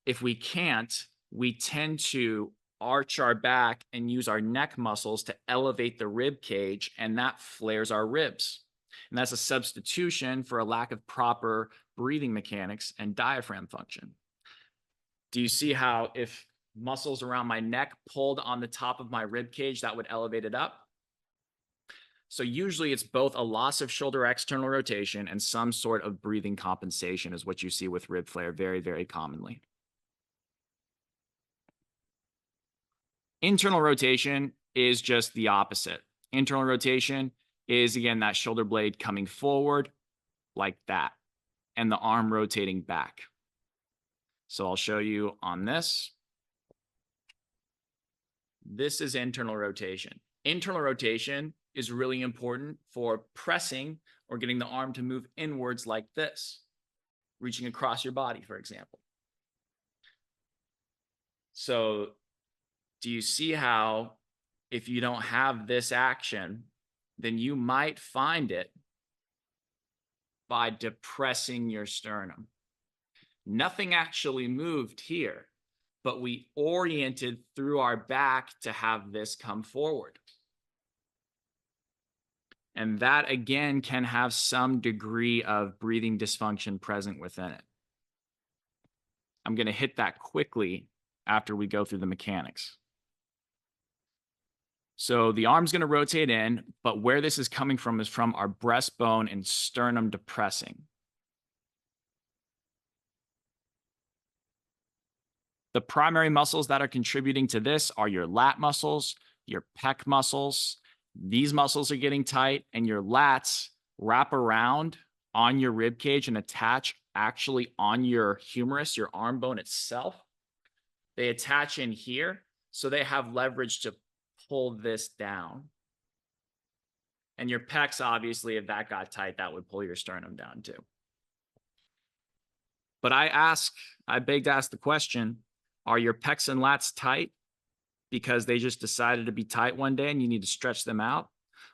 If we can't, we tend to arch our back and use our neck muscles to elevate the rib cage, and that flares our ribs. And that's a substitution for a lack of proper breathing mechanics and diaphragm function. Do you see how if muscles around my neck pulled on the top of my rib cage, that would elevate it up? So usually it's both a loss of shoulder external rotation and some sort of breathing compensation is what you see with rib flare very, very commonly. Internal rotation is just the opposite. Internal rotation is, again, that shoulder blade coming forward like that and the arm rotating back. So I'll show you on this. This is internal rotation. Internal rotation is really important for pressing or getting the arm to move inwards like this, reaching across your body, for example. So do you see how if you don't have this action, then you might find it by depressing your sternum? Nothing actually moved here, but we oriented through our back to have this come forward. And that, again, can have some degree of breathing dysfunction present within it. I'm going to hit that quickly after we go through the mechanics. So the arm's going to rotate in, but where this is coming from is from our breastbone and sternum depressing. The primary muscles that are contributing to this are your lat muscles, your pec muscles. These muscles are getting tight, and your lats wrap around on your rib cage and attach actually on your humerus, your arm bone itself. They attach in here, so they have leverage to pull this down. And your pecs, obviously, if that got tight, that would pull your sternum down too. But I beg to ask the question, are your pecs and lats tight because they just decided to be tight one day and you need to stretch them out?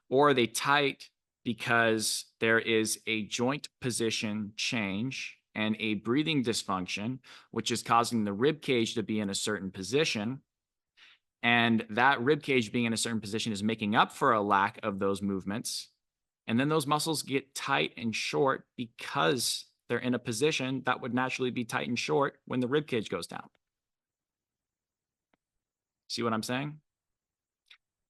Or are they tight because there is a joint position change and a breathing dysfunction, which is causing the rib cage to be in a certain position? And that rib cage being in a certain position is making up for a lack of those movements. And then those muscles get tight and short because they're in a position that would naturally be tight and short when the rib cage goes down. See what I'm saying?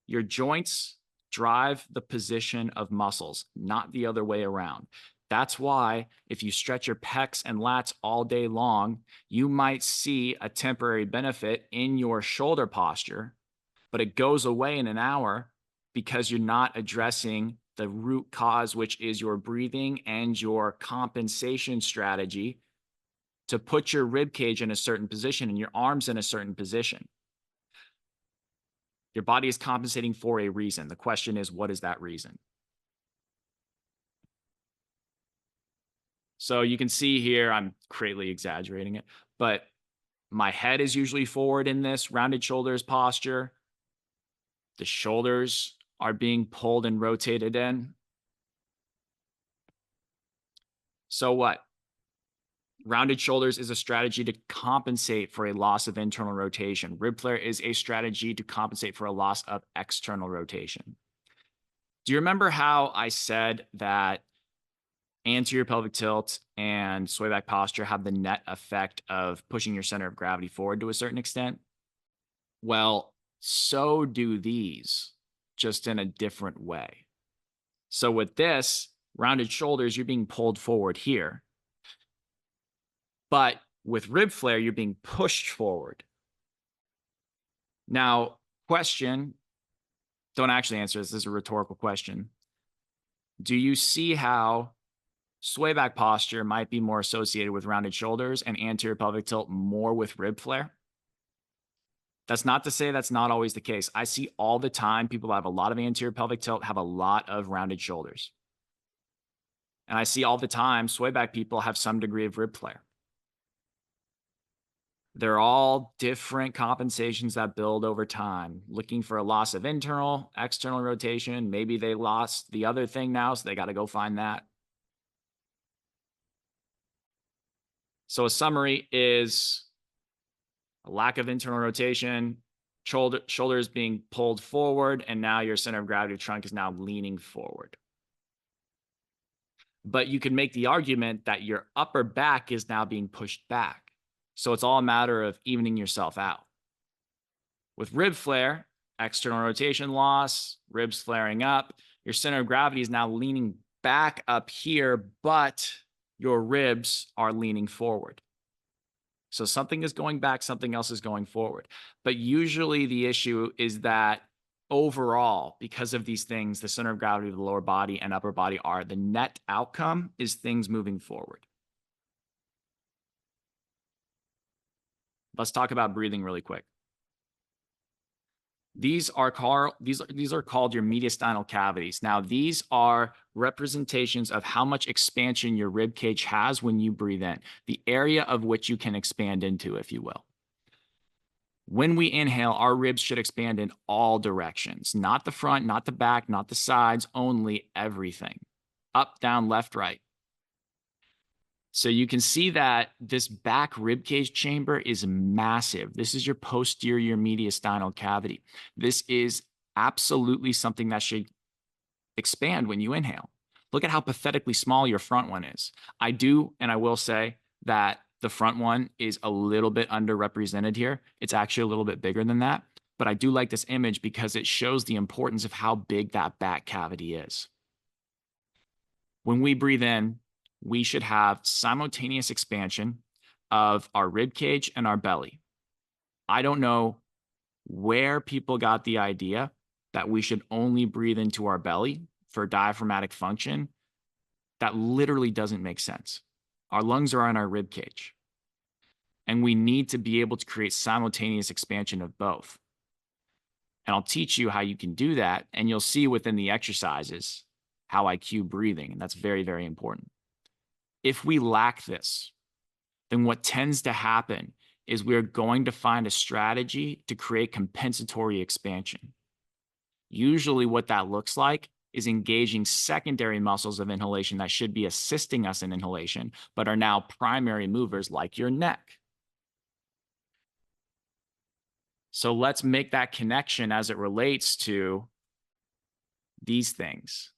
Your joints drive the position of muscles, not the other way around. That's why if you stretch your pecs and lats all day long, you might see a temporary benefit in your shoulder posture, but it goes away in an hour because you're not addressing the root cause, which is your breathing and your compensation strategy to put your rib cage in a certain position and your arms in a certain position. Your body is compensating for a reason. The question is, what is that reason? So you can see here, I'm greatly exaggerating it, but my head is usually forward in this rounded shoulders posture. The shoulders are being pulled and rotated in. So what? Rounded shoulders is a strategy to compensate for a loss of internal rotation. Rib flare is a strategy to compensate for a loss of external rotation. Do you remember how I said that anterior pelvic tilt and sway back posture have the net effect of pushing your center of gravity forward to a certain extent? Well, so do these, just in a different way. So with this, rounded shoulders, you're being pulled forward here. But with rib flare, you're being pushed forward. Now, question, don't actually answer this. This is a rhetorical question. Do you see how sway back posture might be more associated with rounded shoulders and anterior pelvic tilt more with rib flare? That's not to say that's not always the case. I see all the time people that have a lot of anterior pelvic tilt have a lot of rounded shoulders. And I see all the time sway back people have some degree of rib flare. They're all different compensations that build over time, looking for a loss of internal, external rotation. Maybe they lost the other thing now, so they got to go find that. So a summary is a lack of internal rotation, shoulders being pulled forward, and now your center of gravity trunk is now leaning forward. But you can make the argument that your upper back is now being pushed back. So it's all a matter of evening yourself out. With rib flare, external rotation loss, ribs flaring up, your center of gravity is now leaning back up here, but your ribs are leaning forward. So something is going back, something else is going forward. But usually the issue is that overall, because of these things, the center of gravity of the lower body and upper body are, the net outcome is things moving forward. Let's talk about breathing really quick. These are called your mediastinal cavities. Now, these are representations of how much expansion your rib cage has when you breathe in, the area of which you can expand into, if you will. When we inhale, our ribs should expand in all directions, not the front, not the back, not the sides, only everything. Up, down, left, right. So you can see that this back rib cage chamber is massive. This is your posterior mediastinal cavity. This is absolutely something that should expand when you inhale. Look at how pathetically small your front one is. I do, and I will say that the front one is a little bit underrepresented here. It's actually a little bit bigger than that. But I do like this image because it shows the importance of how big that back cavity is. When we breathe in, we should have simultaneous expansion of our rib cage and our belly. I don't know where people got the idea that we should only breathe into our belly for diaphragmatic function. That literally doesn't make sense. Our lungs are on our rib cage, and we need to be able to create simultaneous expansion of both. And I'll teach you how you can do that, and you'll see within the exercises how I cue breathing, and that's very, very important. If we lack this, then what tends to happen is we're going to find a strategy to create compensatory expansion. Usually what that looks like is engaging secondary muscles of inhalation that should be assisting us in inhalation, but are now primary movers like your neck. So let's make that connection as it relates to these things.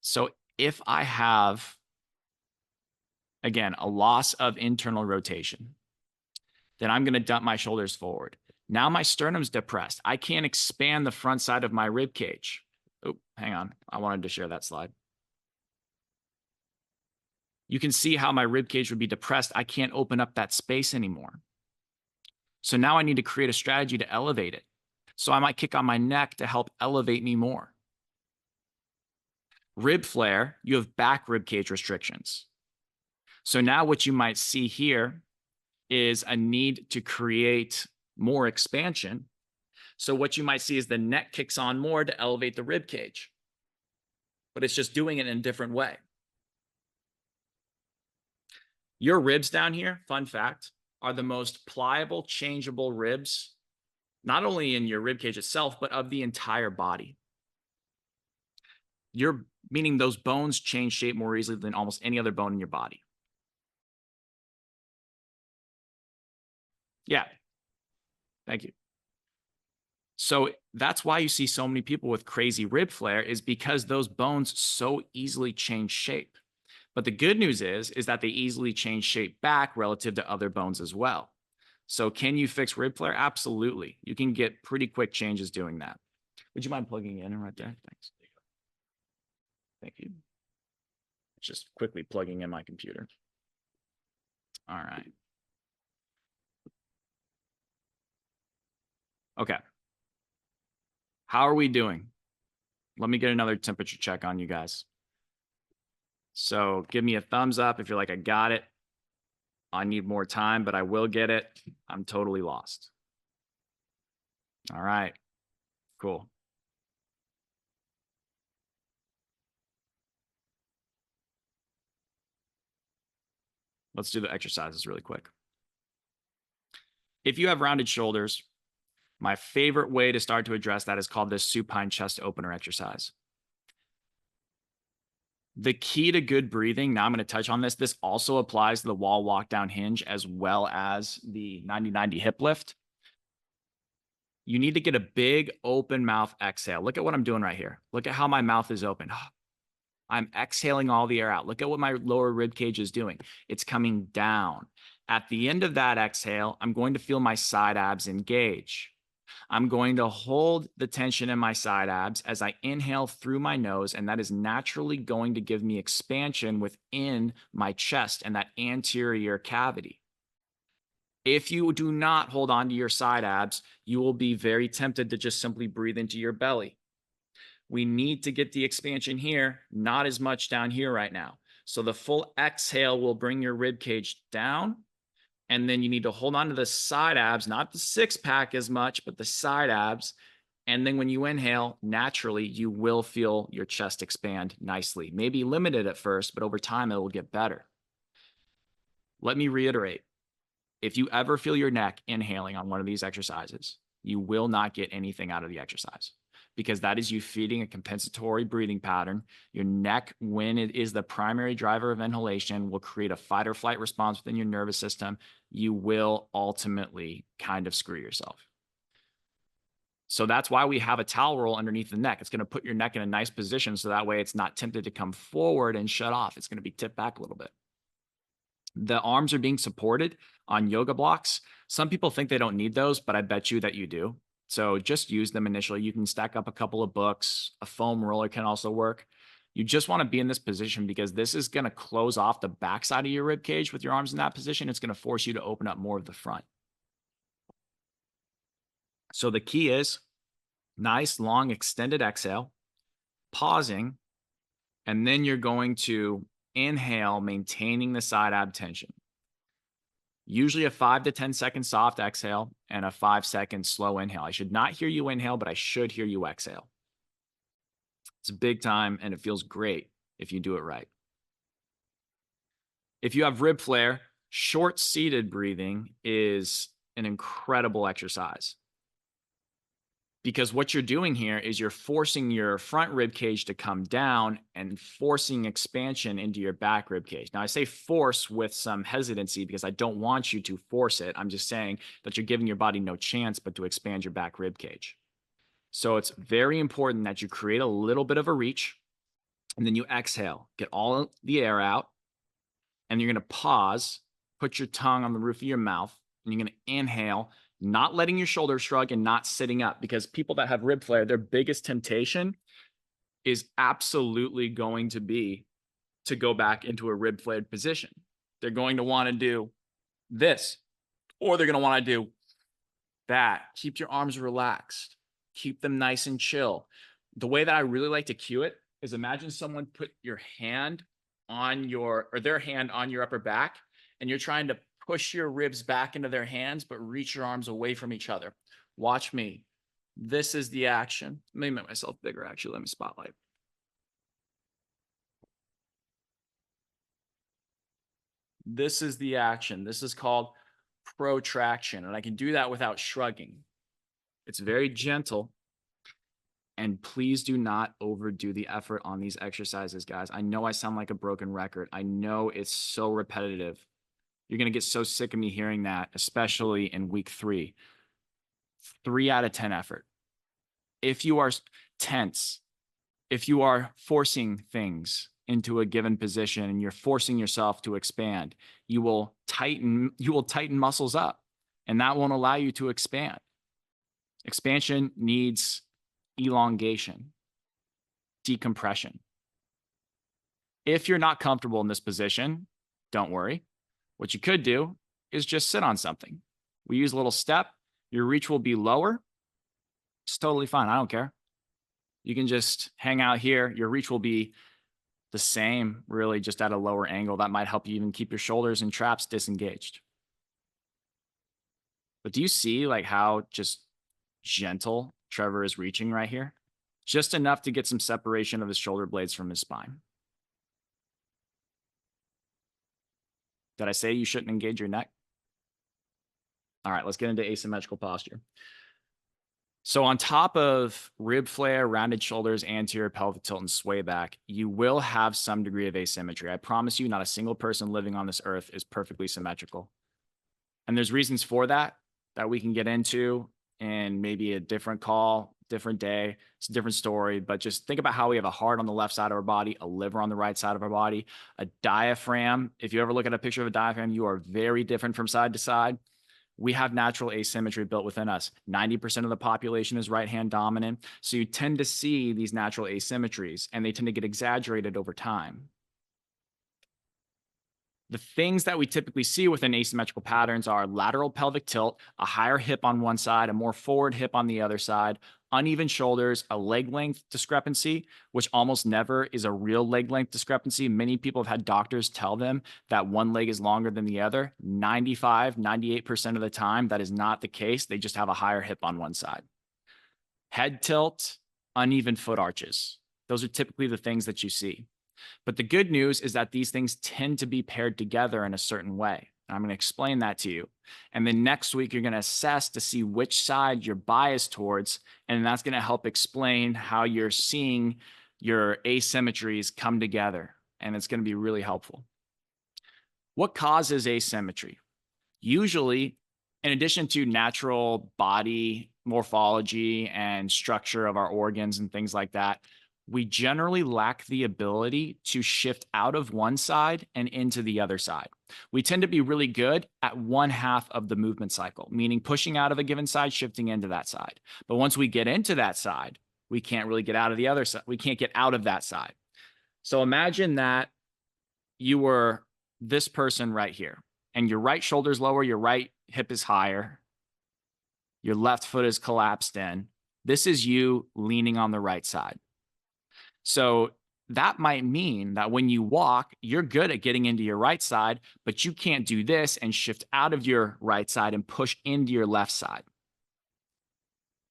So if I have, again, a loss of internal rotation, then I'm going to dump my shoulders forward. Now my sternum's depressed. I can't expand the front side of my rib cage. Oh, hang on. I wanted to share that slide. You can see how my rib cage would be depressed. I can't open up that space anymore. So now I need to create a strategy to elevate it. So I might kick on my neck to help elevate me more. Rib flare, you have back rib cage restrictions. So now what you might see here is a need to create more expansion. So what you might see is the neck kicks on more to elevate the rib cage, but it's just doing it in a different way. Your ribs down here, fun fact, are the most pliable, changeable ribs, not only in your rib cage itself, but of the entire body. Meaning those bones change shape more easily than almost any other bone in your body. Yeah. Thank you. So that's why you see so many people with crazy rib flare, is because those bones so easily change shape. But the good news is that they easily change shape back relative to other bones as well. So can you fix rib flare? Absolutely. You can get pretty quick changes doing that. Would you mind plugging in right there? Thanks. Thank you. Just quickly plugging in my computer. All right. Okay. How are we doing? Let me get another temperature check on you guys. So give me a thumbs up if you're like, I got it. I need more time, but I will get it. I'm totally lost. All right, cool. Let's do the exercises really quick. If you have rounded shoulders, my favorite way to start to address that is called the supine chest opener exercise. The key to good breathing, now I'm going to touch on this. This also applies to the wall walk down hinge as well as the 90-90 hip lift. You need to get a big open mouth exhale. Look at what I'm doing right here. Look at how my mouth is open. I'm exhaling all the air out. Look at what my lower rib cage is doing. It's coming down. At the end of that exhale, I'm going to feel my side abs engage. I'm going to hold the tension in my side abs as I inhale through my nose, and that is naturally going to give me expansion within my chest and that anterior cavity. If you do not hold on to your side abs, you will be very tempted to just simply breathe into your belly. We need to get the expansion here, not as much down here right now. So the full exhale will bring your rib cage down. And then you need to hold on to the side abs, not the six pack as much, but the side abs. And then when you inhale, naturally, you will feel your chest expand nicely. Maybe limited at first, but over time, it will get better. Let me reiterate. If you ever feel your neck inhaling on one of these exercises, you will not get anything out of the exercise, because that is you feeding a compensatory breathing pattern. Your neck, when it is the primary driver of inhalation, will create a fight or flight response within your nervous system. You will ultimately kind of screw yourself. So that's why we have a towel roll underneath the neck. It's going to put your neck in a nice position so that way it's not tempted to come forward and shut off. It's going to be tipped back a little bit. The arms are being supported on yoga blocks. Some people think they don't need those, but I bet you that you do. So just use them initially. You can stack up a couple of books. A foam roller can also work. You just want to be in this position because this is going to close off the backside of your rib cage with your arms in that position. It's going to force you to open up more of the front. So the key is nice, long, extended exhale, pausing, and then you're going to inhale, maintaining the side ab tension. Usually a 5 to 10 second soft exhale and a 5-second slow inhale. I should not hear you inhale, but I should hear you exhale. It's big time and it feels great if you do it right. If you have rib flare, short seated breathing is an incredible exercise. Because what you're doing here is you're forcing your front rib cage to come down and forcing expansion into your back rib cage. Now, I say force with some hesitancy because I don't want you to force it. I'm just saying that you're giving your body no chance but to expand your back rib cage. So it's very important that you create a little bit of a reach and then you exhale, get all the air out, and you're going to pause, put your tongue on the roof of your mouth, and you're going to inhale, not letting your shoulders shrug and not sitting up, because people that have rib flare, their biggest temptation is absolutely going to be to go back into a rib flared position. They're going to want to do this, or they're going to want to do that. Keep your arms relaxed. Keep them nice and chill. The way that I really like to cue it is imagine someone put your hand on their hand on your upper back, and you're trying to push your ribs back into their hands, but reach your arms away from each other. Watch me. This is the action. Let me make myself bigger, actually. Let me spotlight. This is the action. This is called protraction, and I can do that without shrugging. It's very gentle, and please do not overdo the effort on these exercises, guys. I know I sound like a broken record. I know it's so repetitive. You're going to get so sick of me hearing that, especially in week 3. 3 out of 10 effort. If you are tense, if you are forcing things into a given position and you're forcing yourself to expand, you will tighten muscles up, and that won't allow you to expand. Expansion needs elongation, decompression. If you're not comfortable in this position, don't worry. What you could do is just sit on something. We use a little step. Your reach will be lower. It's totally fine. I don't care. You can just hang out here. Your reach will be the same, really, just at a lower angle. That might help you even keep your shoulders and traps disengaged. But do you see like how just gentle Trevor is reaching right here? Just enough to get some separation of his shoulder blades from his spine. Did I say you shouldn't engage your neck? All right, let's get into asymmetrical posture. So on top of rib flare, rounded shoulders, anterior pelvic tilt, and sway back, you will have some degree of asymmetry. I promise you, not a single person living on this earth is perfectly symmetrical. And there's reasons for that we can get into in maybe a different call, different day. It's a different story, but just think about how we have a heart on the left side of our body, a liver on the right side of our body, a diaphragm. If you ever look at a picture of a diaphragm, you are very different from side to side. We have natural asymmetry built within us. 90% of the population is right-hand dominant. So you tend to see these natural asymmetries, and they tend to get exaggerated over time. The things that we typically see within asymmetrical patterns are lateral pelvic tilt, a higher hip on one side, a more forward hip on the other side, uneven shoulders, a leg length discrepancy, which almost never is a real leg length discrepancy. Many people have had doctors tell them that one leg is longer than the other. 95, 98% of the time, that is not the case. They just have a higher hip on one side. Head tilt, uneven foot arches. Those are typically the things that you see. But the good news is that these things tend to be paired together in a certain way. I'm going to explain that to you. And then next week, you're going to assess to see which side you're biased towards. And that's going to help explain how you're seeing your asymmetries come together. And it's going to be really helpful. What causes asymmetry? Usually, in addition to natural body morphology and structure of our organs and things like that, we generally lack the ability to shift out of one side and into the other side. We tend to be really good at 1/2 of the movement cycle, meaning pushing out of a given side, shifting into that side. But once we get into that side, we can't really get out of the other side. We can't get out of that side. So imagine that you were this person right here, and your right shoulder's lower, your right hip is higher, your left foot is collapsed in. This is you leaning on the right side. So that might mean that when you walk, you're good at getting into your right side, but you can't do this and shift out of your right side and push into your left side.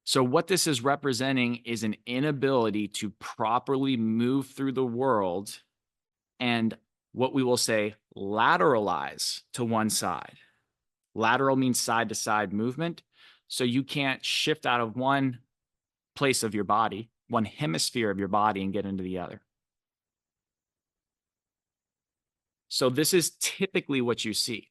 So what this is representing is an inability to properly move through the world and what we will say lateralize to one side. Lateral means side to side movement. So you can't shift out of one place of your body, one hemisphere of your body, and get into the other. So this is typically what you see.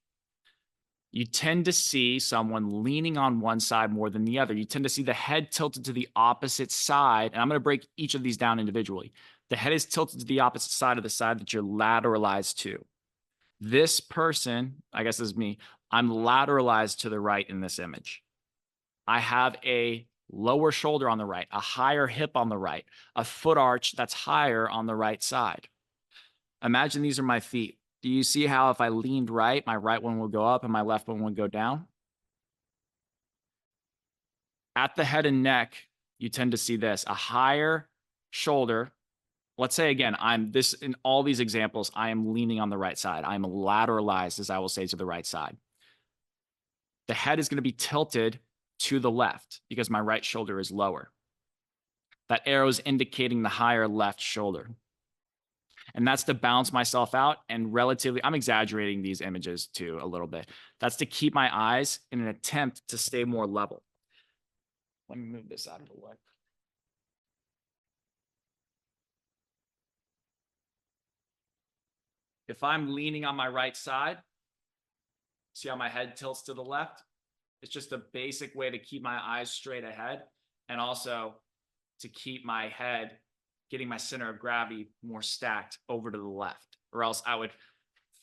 You tend to see someone leaning on one side more than the other. You tend to see the head tilted to the opposite side. And I'm going to break each of these down individually. The head is tilted to the opposite side of the side that you're lateralized to. This person, I guess this is me, I'm lateralized to the right in this image. I have a lower shoulder on the right, a higher hip on the right, a foot arch that's higher on the right side. Imagine these are my feet. Do you see how if I leaned right, my right one will go up and my left one would go down? At the head and neck, you tend to see this, a higher shoulder. Let's say again, in all these examples, I am leaning on the right side. I'm lateralized, as I will say, to the right side. The head is going to be tilted to the left because my right shoulder is lower. That arrow is indicating the higher left shoulder. And that's to balance myself out and relatively, I'm exaggerating these images too a little bit. That's to keep my eyes in an attempt to stay more level. Let me move this out of the way. If I'm leaning on my right side, see how my head tilts to the left? It's just a basic way to keep my eyes straight ahead and also to keep my head getting my center of gravity more stacked over to the left, or else I would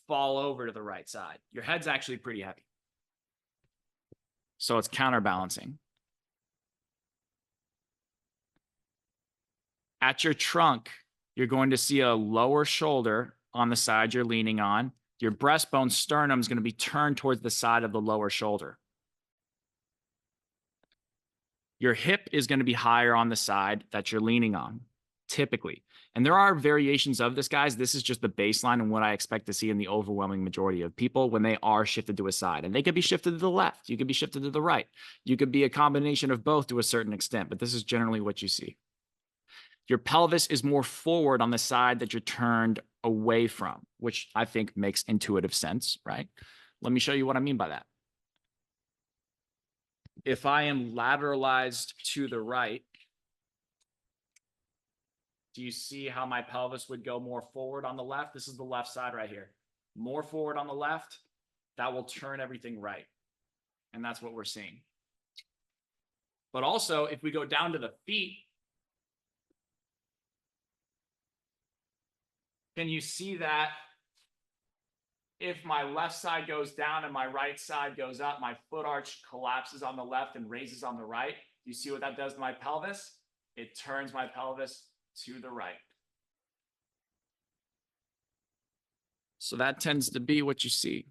fall over to the right side. Your head's actually pretty heavy. So it's counterbalancing. At your trunk, you're going to see a lower shoulder on the side you're leaning on. Your breastbone sternum is going to be turned towards the side of the lower shoulder. Your hip is going to be higher on the side that you're leaning on, typically. And there are variations of this, guys. This is just the baseline and what I expect to see in the overwhelming majority of people when they are shifted to a side. And they could be shifted to the left. You could be shifted to the right. You could be a combination of both to a certain extent, but this is generally what you see. Your pelvis is more forward on the side that you're turned away from, which I think makes intuitive sense, right? Let me show you what I mean by that. If I am lateralized to the right, do you see how my pelvis would go more forward on the left? This is the left side right here. More forward on the left, that will turn everything right. And that's what we're seeing. But also, if we go down to the feet, can you see that if my left side goes down and my right side goes up, my foot arch collapses on the left and raises on the right? Do you see what that does to my pelvis? It turns my pelvis to the right. So that tends to be what you see.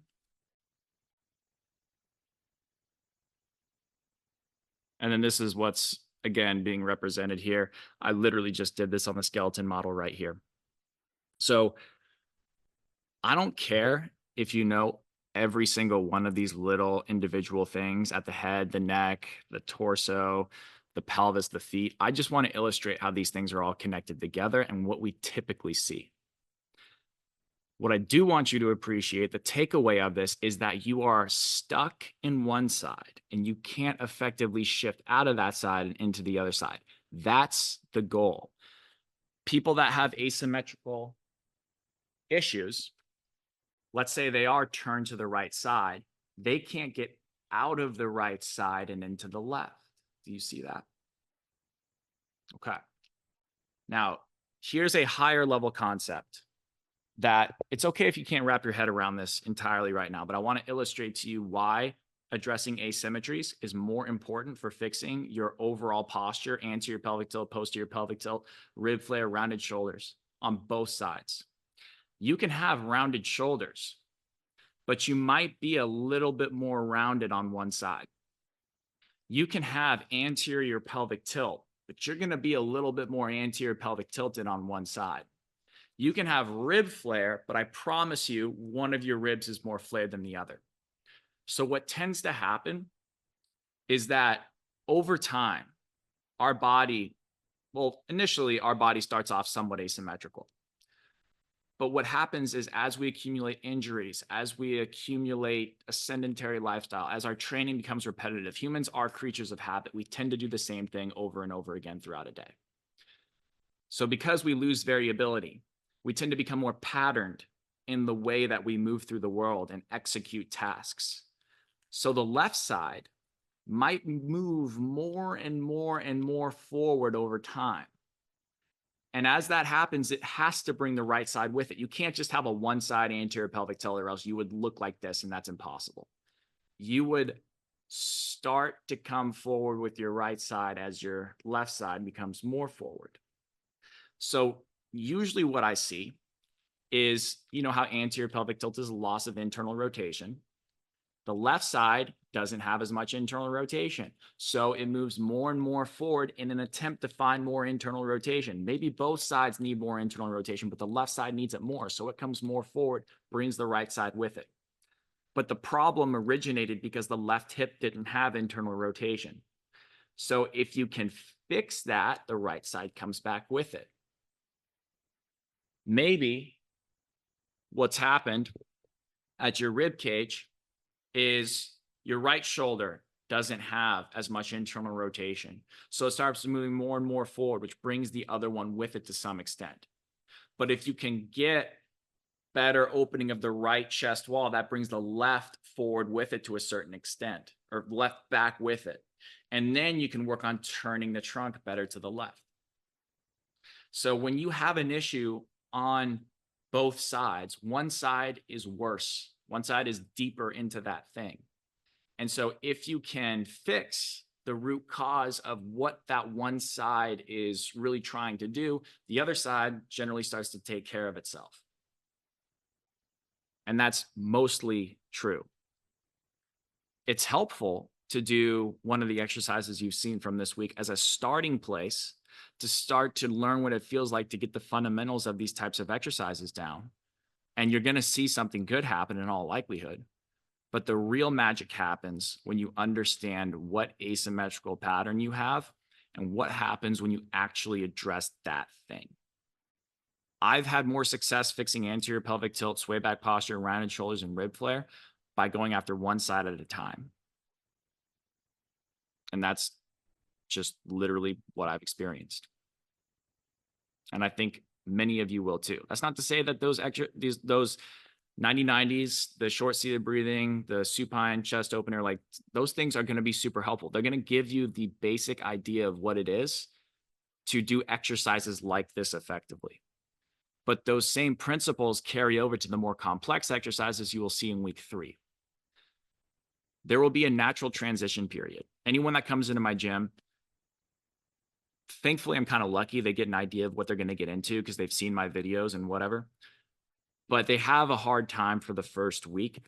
And then this is what's, again, being represented here. I literally just did this on the skeleton model right here. So I don't care if you know every single one of these little individual things at the head, the neck, the torso, the pelvis, the feet. I just want to illustrate how these things are all connected together and what we typically see. What I do want you to appreciate, the takeaway of this is that you are stuck in one side and you can't effectively shift out of that side and into the other side. That's the goal. People that have asymmetrical issues, let's say they are turned to the right side, they can't get out of the right side and into the left. Do you see that? Okay. Now, here's a higher level concept. that it's okay if you can't wrap your head around this entirely right now, but I want to illustrate to you why addressing asymmetries is more important for fixing your overall posture, anterior pelvic tilt, posterior pelvic tilt, rib flare, rounded shoulders on both sides. You can have rounded shoulders, but you might be a little bit more rounded on one side. You can have anterior pelvic tilt, but you're going to be a little bit more anterior pelvic tilted on one side. You can have rib flare, but I promise you, one of your ribs is more flared than the other. So what tends to happen is that over time, our body, well, initially our body starts off somewhat asymmetrical. But what happens is as we accumulate injuries, as we accumulate a sedentary lifestyle, as our training becomes repetitive, humans are creatures of habit. We tend to do the same thing over and over again throughout a day. So because we lose variability, we tend to become more patterned in the way that we move through the world and execute tasks. So the left side might move more and more and more forward over time. And as that happens, it has to bring the right side with it. You can't just have a one side anterior pelvic tilt, or else you would look like this, and that's impossible. You would start to come forward with your right side as your left side becomes more forward. So usually what I see is, you know how anterior pelvic tilt is loss of internal rotation. The left side doesn't have as much internal rotation. So it moves more and more forward in an attempt to find more internal rotation. Maybe both sides need more internal rotation, but the left side needs it more. So it comes more forward, brings the right side with it. But the problem originated because the left hip didn't have internal rotation. So if you can fix that, the right side comes back with it. Maybe what's happened at your rib cage is your right shoulder doesn't have as much internal rotation. So it starts moving more and more forward, which brings the other one with it to some extent. But if you can get better opening of the right chest wall, that brings the left forward with it to a certain extent, or left back with it. And then you can work on turning the trunk better to the left. So when you have an issue on both sides, one side is worse. One side is deeper into that thing. And so if you can fix the root cause of what that one side is really trying to do, the other side generally starts to take care of itself. And that's mostly true. It's helpful to do one of the exercises you've seen from this week as a starting place to start to learn what it feels like to get the fundamentals of these types of exercises down. And you're going to see something good happen in all likelihood. But the real magic happens when you understand what asymmetrical pattern you have and what happens when you actually address that thing. I've had more success fixing anterior pelvic tilt, sway back posture, rounded shoulders, and rib flare by going after one side at a time. And that's just literally what I've experienced. And I think many of you will too. That's not to say that those 90-90s, the short seated breathing, the supine chest opener, like those things are going to be super helpful. They're going to give you the basic idea of what it is to do exercises like this effectively. But those same principles carry over to the more complex exercises you will see in week 3. There will be a natural transition period. Anyone that comes into my gym, thankfully, I'm kind of lucky. They get an idea of what they're going to get into because they've seen my videos and whatever. But they have a hard time for the first week,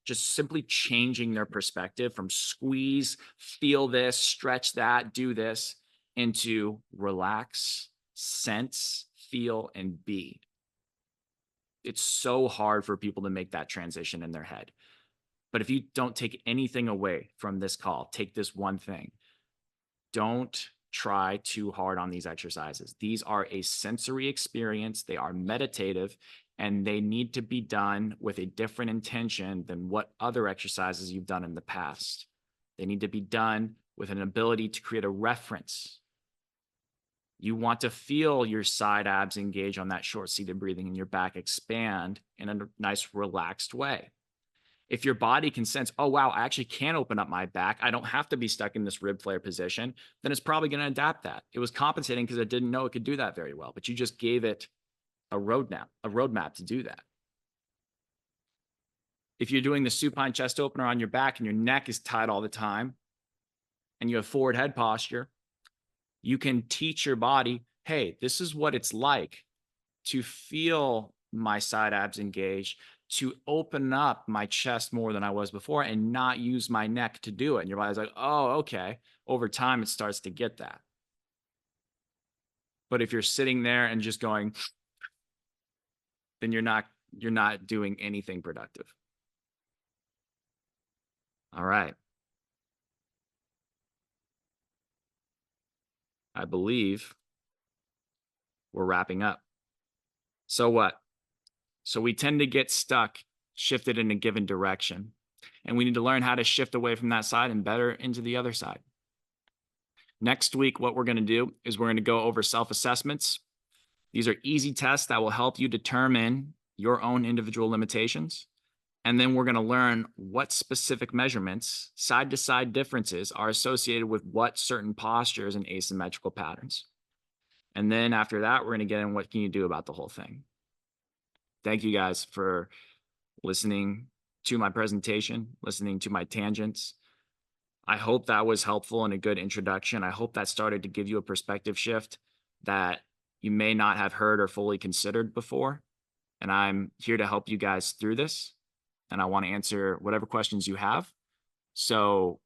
just simply changing their perspective from squeeze, feel this, stretch that, do this, into relax, sense, feel, and be. It's so hard for people to make that transition in their head. But if you don't take anything away from this call, take this one thing. Don't try too hard on these exercises. These are a sensory experience. They are meditative, and they need to be done with a different intention than what other exercises you've done in the past. They need to be done with an ability to create a reference. You want to feel your side abs engage on that short-seated breathing and your back expand in a nice, relaxed way. If your body can sense, oh, wow, I actually can open up my back, I don't have to be stuck in this rib flare position, then it's probably going to adapt that. It was compensating because it didn't know it could do that very well, but you just gave it a roadmap to do that. If you're doing the supine chest opener on your back and your neck is tight all the time and you have forward head posture, you can teach your body, hey, this is what it's like to feel my side abs engaged, to open up my chest more than I was before and not use my neck to do it. And your body's like, oh, okay. Over time, it starts to get that. But if you're sitting there and just going, then you're not doing anything productive. All right. I believe we're wrapping up. So what? So we tend to get stuck, shifted in a given direction, and we need to learn how to shift away from that side and better into the other side. Next week, what we're going to do is we're going to go over self-assessments. These are easy tests that will help you determine your own individual limitations. And then we're going to learn what specific measurements, side-to-side differences, are associated with what certain postures and asymmetrical patterns. And then after that, we're going to get in what can you do about the whole thing. Thank you guys for listening to my presentation, listening to my tangents. I hope that was helpful and a good introduction. I hope that started to give you a perspective shift that you may not have heard or fully considered before. And I'm here to help you guys through this. And I want to answer whatever questions you have. So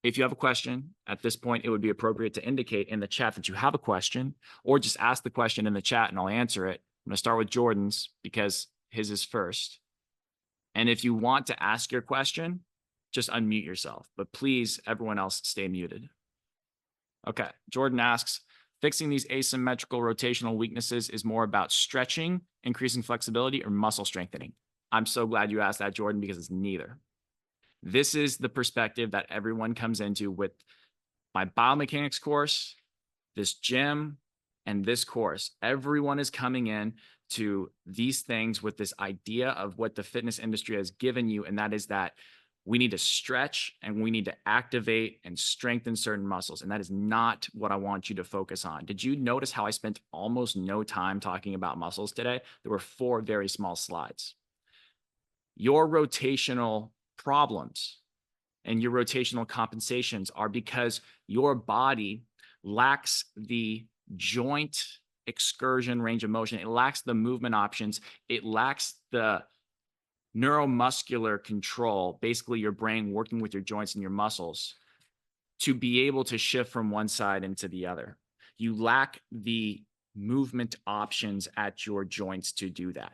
if you have a question at this point, it would be appropriate to indicate in the chat that you have a question, or just ask the question in the chat and I'll answer it. I'm going to start with Jordan's because his is first. And if you want to ask your question, just unmute yourself, but please, everyone else, stay muted. Okay, Jordan asks, fixing these asymmetrical rotational weaknesses is more about stretching, increasing flexibility, or muscle strengthening? I'm so glad you asked that, Jordan, because it's neither. This is the perspective that everyone comes into with my biomechanics course, this gym, and this course. Everyone is coming in to these things with this idea of what the fitness industry has given you, and that is that we need to stretch and we need to activate and strengthen certain muscles. And that is not what I want you to focus on. Did you notice how I spent almost no time talking about muscles today? There were 4 very small slides. Your rotational problems and your rotational compensations are because your body lacks the joint excursion range of motion. It lacks the movement options. It lacks the neuromuscular control, basically your brain working with your joints and your muscles to be able to shift from one side into the other. You lack the movement options at your joints to do that.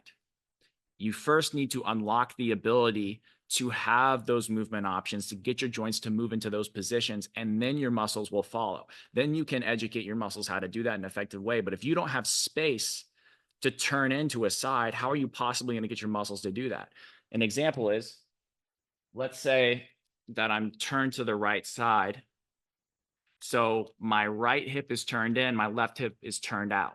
You first need to unlock the ability to have those movement options to get your joints to move into those positions, and then your muscles will follow. Then you can educate your muscles how to do that in an effective way. But if you don't have space to turn into a side, how are you possibly going to get your muscles to do that? An example is, let's say that I'm turned to the right side. So my right hip is turned in, my left hip is turned out.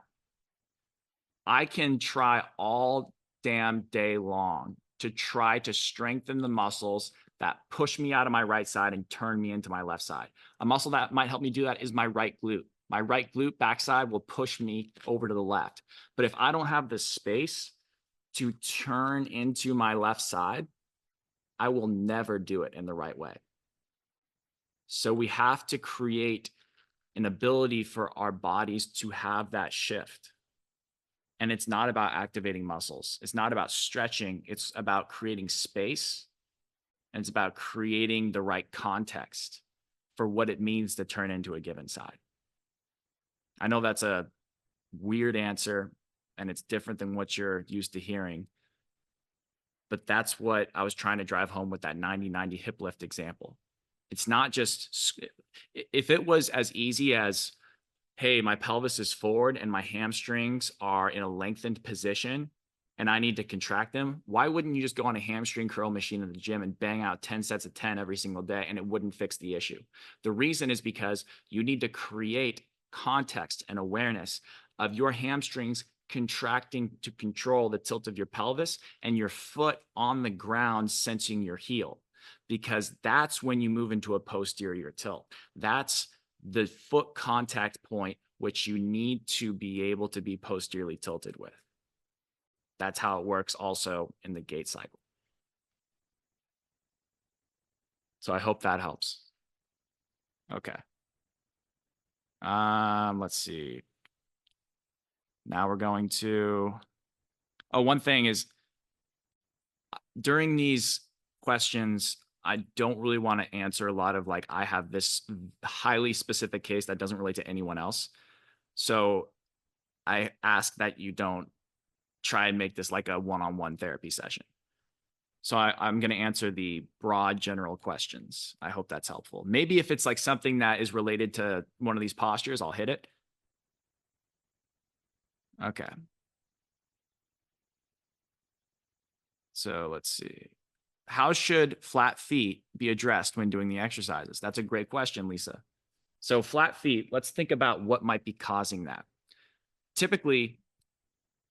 I can try all damn day long to try to strengthen the muscles that push me out of my right side and turn me into my left side. A muscle that might help me do that is my right glute. My right glute backside will push me over to the left. But if I don't have the space to turn into my left side, I will never do it in the right way. So we have to create an ability for our bodies to have that shift. And it's not about activating muscles. It's not about stretching. It's about creating space. And it's about creating the right context for what it means to turn into a given side. I know that's a weird answer and it's different than what you're used to hearing. But that's what I was trying to drive home with that 90-90 hip lift example. It's not just, if it was as easy as, hey, my pelvis is forward and my hamstrings are in a lengthened position and I need to contract them, why wouldn't you just go on a hamstring curl machine in the gym and bang out 10 sets of 10 every single day and it wouldn't fix the issue? The reason is because you need to create context and awareness of your hamstrings contracting to control the tilt of your pelvis and your foot on the ground sensing your heel, because that's when you move into a posterior tilt. That's the foot contact point, which you need to be able to be posteriorly tilted with. That's how it works also in the gait cycle. So I hope that helps. Okay. Let's see. Now we're going to, oh, one thing is during these questions, I don't really want to answer a lot of like, I have this highly specific case that doesn't relate to anyone else. So I ask that you don't try and make this like a one-on-one therapy session. So I'm going to answer the broad general questions. I hope that's helpful. Maybe if it's like something that is related to one of these postures, I'll hit it. Okay. So let's see. How should flat feet be addressed when doing the exercises? That's a great question, Lisa. So flat feet, let's think about what might be causing that. Typically,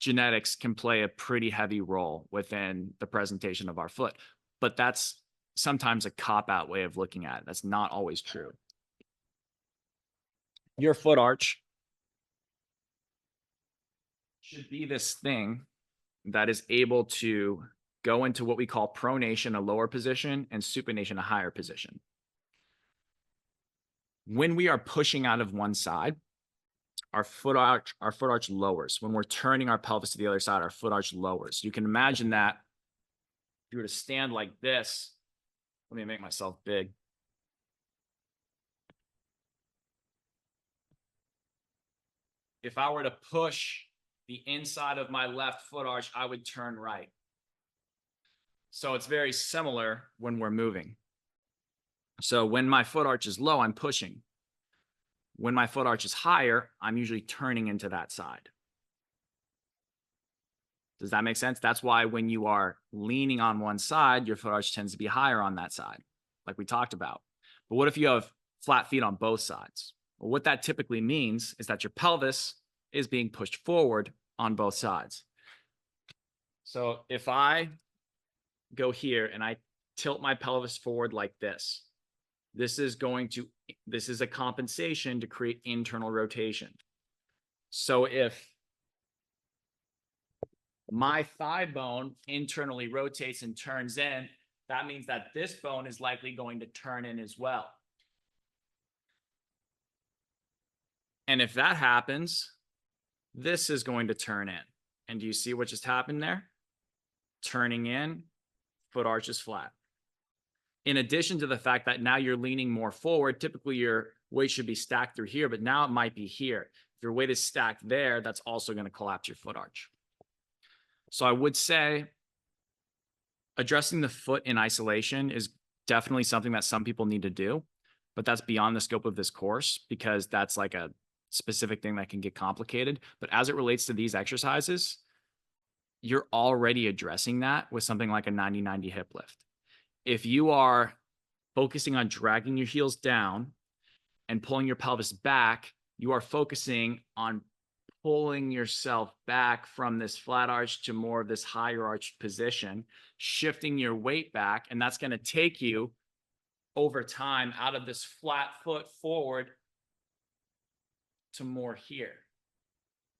genetics can play a pretty heavy role within the presentation of our foot, but that's sometimes a cop-out way of looking at it. That's not always true. Your foot arch should be this thing that is able to go into what we call pronation, a lower position, and supination, a higher position. When we are pushing out of one side, our foot arch lowers. When we're turning our pelvis to the other side, our foot arch lowers. You can imagine that if you were to stand like this, let me make myself big. If I were to push the inside of my left foot arch, I would turn right. So it's very similar when we're moving. So when my foot arch is low, I'm pushing. When my foot arch is higher, I'm usually turning into that side. Does that make sense? That's why when you are leaning on one side, your foot arch tends to be higher on that side, like we talked about. But what if you have flat feet on both sides? Well, what that typically means is that your pelvis is being pushed forward on both sides. So if I go here and I tilt my pelvis forward like this, this is a compensation to create internal rotation. So if my thigh bone internally rotates and turns in, that means that this bone is likely going to turn in as well. And if that happens, this is going to turn in. And do you see what just happened there? Turning in, foot arch is flat. In addition to the fact that now you're leaning more forward, typically your weight should be stacked through here, but now it might be here. If your weight is stacked there, that's also going to collapse your foot arch. So I would say addressing the foot in isolation is definitely something that some people need to do, but that's beyond the scope of this course because that's like a specific thing that can get complicated. But as it relates to these exercises, you're already addressing that with something like a 90-90 hip lift. If you are focusing on dragging your heels down and pulling your pelvis back, you are focusing on pulling yourself back from this flat arch to more of this higher arched position, shifting your weight back, and that's going to take you over time out of this flat foot forward to more here.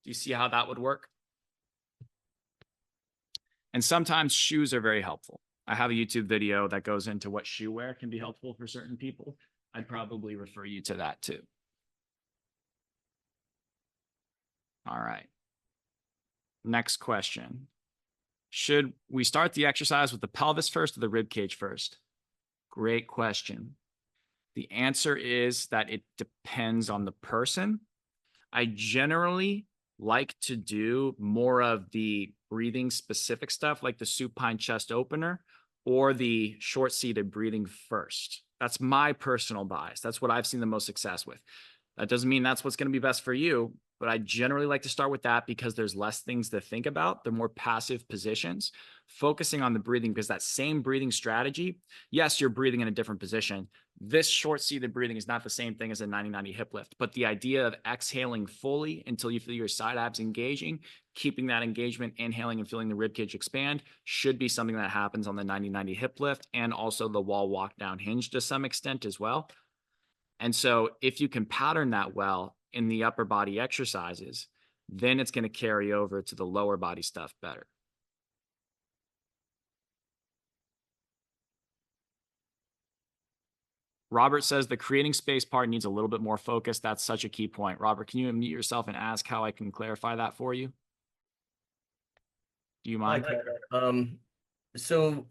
Do you see how that would work? And sometimes shoes are very helpful. I have a YouTube video that goes into what shoe wear can be helpful for certain people. I'd probably refer you to that too. All right. Next question. Should we start the exercise with the pelvis first or the rib cage first? Great question. The answer is that it depends on the person. I generally like to do more of the breathing specific stuff like the supine chest opener or the short seated breathing first. That's my personal bias. That's what I've seen the most success with. That doesn't mean that's what's going to be best for you, but I generally like to start with that because there's less things to think about. They're more passive positions, focusing on the breathing because that same breathing strategy, yes, you're breathing in a different position. This short-seated breathing is not the same thing as a 90-90 hip lift, but the idea of exhaling fully until you feel your side abs engaging, keeping that engagement, inhaling and feeling the ribcage expand should be something that happens on the 90-90 hip lift and also the wall walk down hinge to some extent as well. And so if you can pattern that well in the upper body exercises, then it's going to carry over to the lower body stuff better. Robert says the creating space part needs a little bit more focus. That's such a key point. Robert, can you unmute yourself and ask how I can clarify that for you? Do you mind? So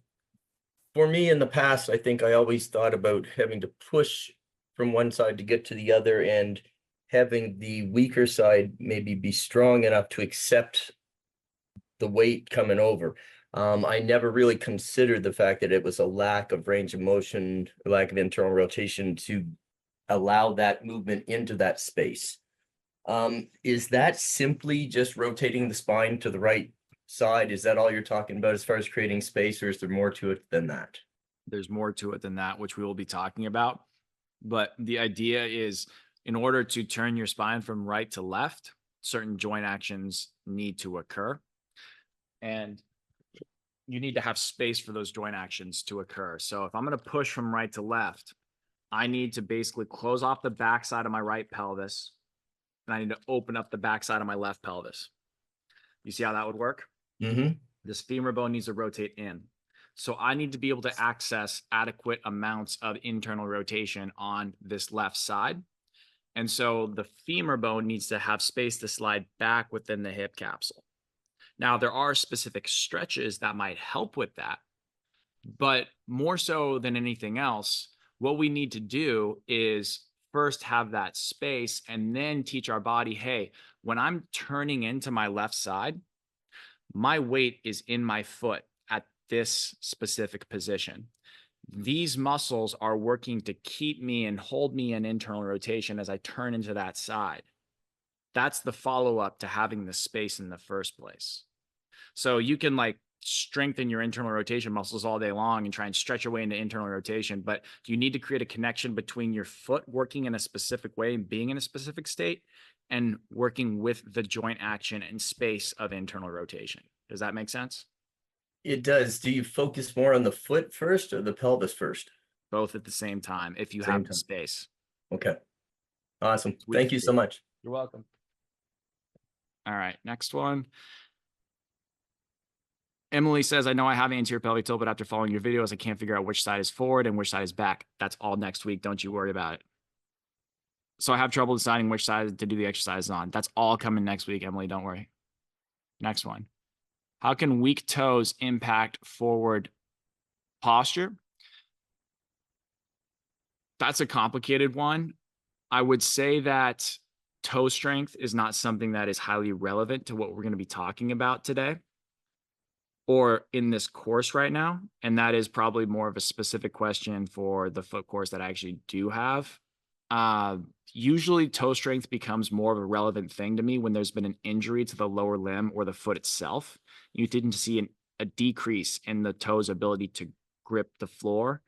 for me in the past, I think I always thought about having to push from one side to get to the other and having the weaker side maybe be strong enough to accept the weight coming over. I never really considered the fact that it was a lack of range of motion, lack of internal rotation to allow that movement into that space. Is that simply just rotating the spine to the right side? Is that all you're talking about as far as creating space, or is there more to it than that? There's more to it than that, which we will be talking about. But the idea is, in order to turn your spine from right to left, certain joint actions need to occur. And you need to have space for those joint actions to occur. So if I'm going to push from right to left, I need to basically close off the backside of my right pelvis, and I need to open up the backside of my left pelvis. You see how that would work? Mm-hmm. This femur bone needs to rotate in. So I need to be able to access adequate amounts of internal rotation on this left side. And so the femur bone needs to have space to slide back within the hip capsule. Now, there are specific stretches that might help with that, but more so than anything else, what we need to do is first have that space and then teach our body, hey, when I'm turning into my left side, my weight is in my foot at this specific position. These muscles are working to keep me and hold me in internal rotation as I turn into that side. That's the follow-up to having the space in the first place. So you can like strengthen your internal rotation muscles all day long and try and stretch your way into internal rotation, but you need to create a connection between your foot working in a specific way and being in a specific state and working with the joint action and space of internal rotation. Does that make sense? It does. Do you focus more on the foot first or the pelvis first? Both at the same time, if you Same have the time. space. Okay. Awesome. Sweet. Thank you so much. You're welcome. All right, next one. Emily says, I know I have anterior pelvic tilt, but after following your videos, I can't figure out which side is forward and which side is back. That's all next week. Don't you worry about it. So I have trouble deciding which side to do the exercise on. That's all coming next week, Emily. Don't worry. Next one. How can weak toes impact forward posture? That's a complicated one. I would say that toe strength is not something that is highly relevant to what we're going to be talking about today or in this course right now. And that is probably more of a specific question for the foot course that I actually do have. Usually toe strength becomes more of a relevant thing to me when there's been an injury to the lower limb or the foot itself. You didn't see a decrease in the toe's ability to grip the floor,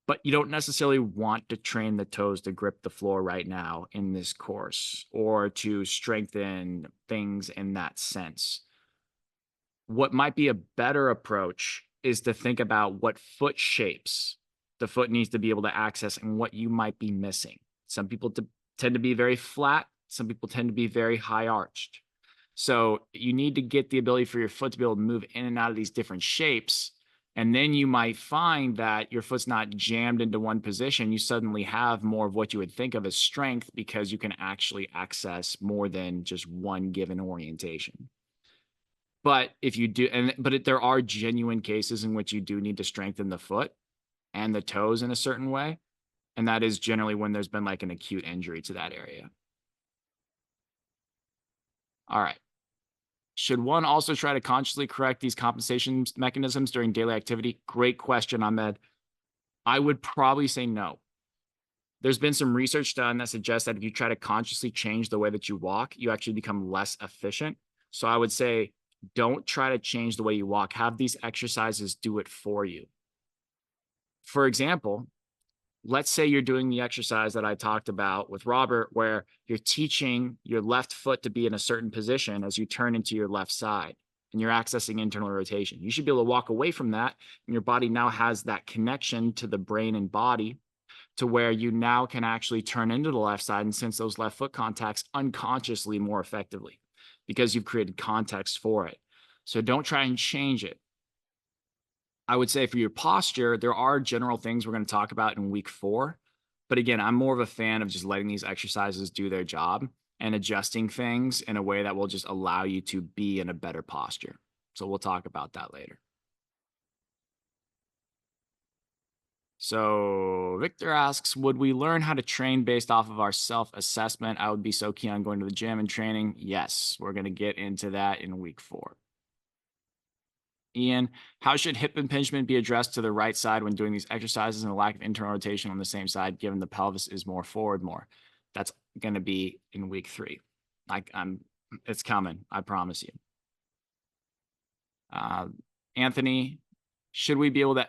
but you don't necessarily want to train the toes to grip the floor right now in this course or to strengthen things in that sense. What might be a better approach is to think about what foot shapes the foot needs to be able to access and what you might be missing. Some people tend to be very flat. Some people tend to be very high arched. So you need to get the ability for your foot to be able to move in and out of these different shapes. And then you might find that your foot's not jammed into one position. You suddenly have more of what you would think of as strength because you can actually access more than just one given orientation. But if you do, there are genuine cases in which you do need to strengthen the foot and the toes in a certain way. And that is generally when there's been like an acute injury to that area. All right. Should one also try to consciously correct these compensation mechanisms during daily activity? Great question, Ahmed. I would probably say no. There's been some research done that suggests that if you try to consciously change the way that you walk, you actually become less efficient. So I would say don't try to change the way you walk. Have these exercises do it for you. For example, let's say you're doing the exercise that I talked about with Robert, where you're teaching your left foot to be in a certain position as you turn into your left side and you're accessing internal rotation. You should be able to walk away from that. And your body now has that connection to the brain and body to where you now can actually turn into the left side and sense those left foot contacts unconsciously more effectively because you've created context for it. So don't try and change it. I would say for your posture, there are general things we're going to talk about in week 4. But again, I'm more of a fan of just letting these exercises do their job and adjusting things in a way that will just allow you to be in a better posture. So we'll talk about that later. So Victor asks, would we learn how to train based off of our self-assessment? I would be so keen on going to the gym and training. Yes, we're going to get into that in week 4. Ian, how should hip impingement be addressed to the right side when doing these exercises and the lack of internal rotation on the same side, given the pelvis is more forward more? That's going to be in week 3. It's coming. I promise you. Anthony, should we be able to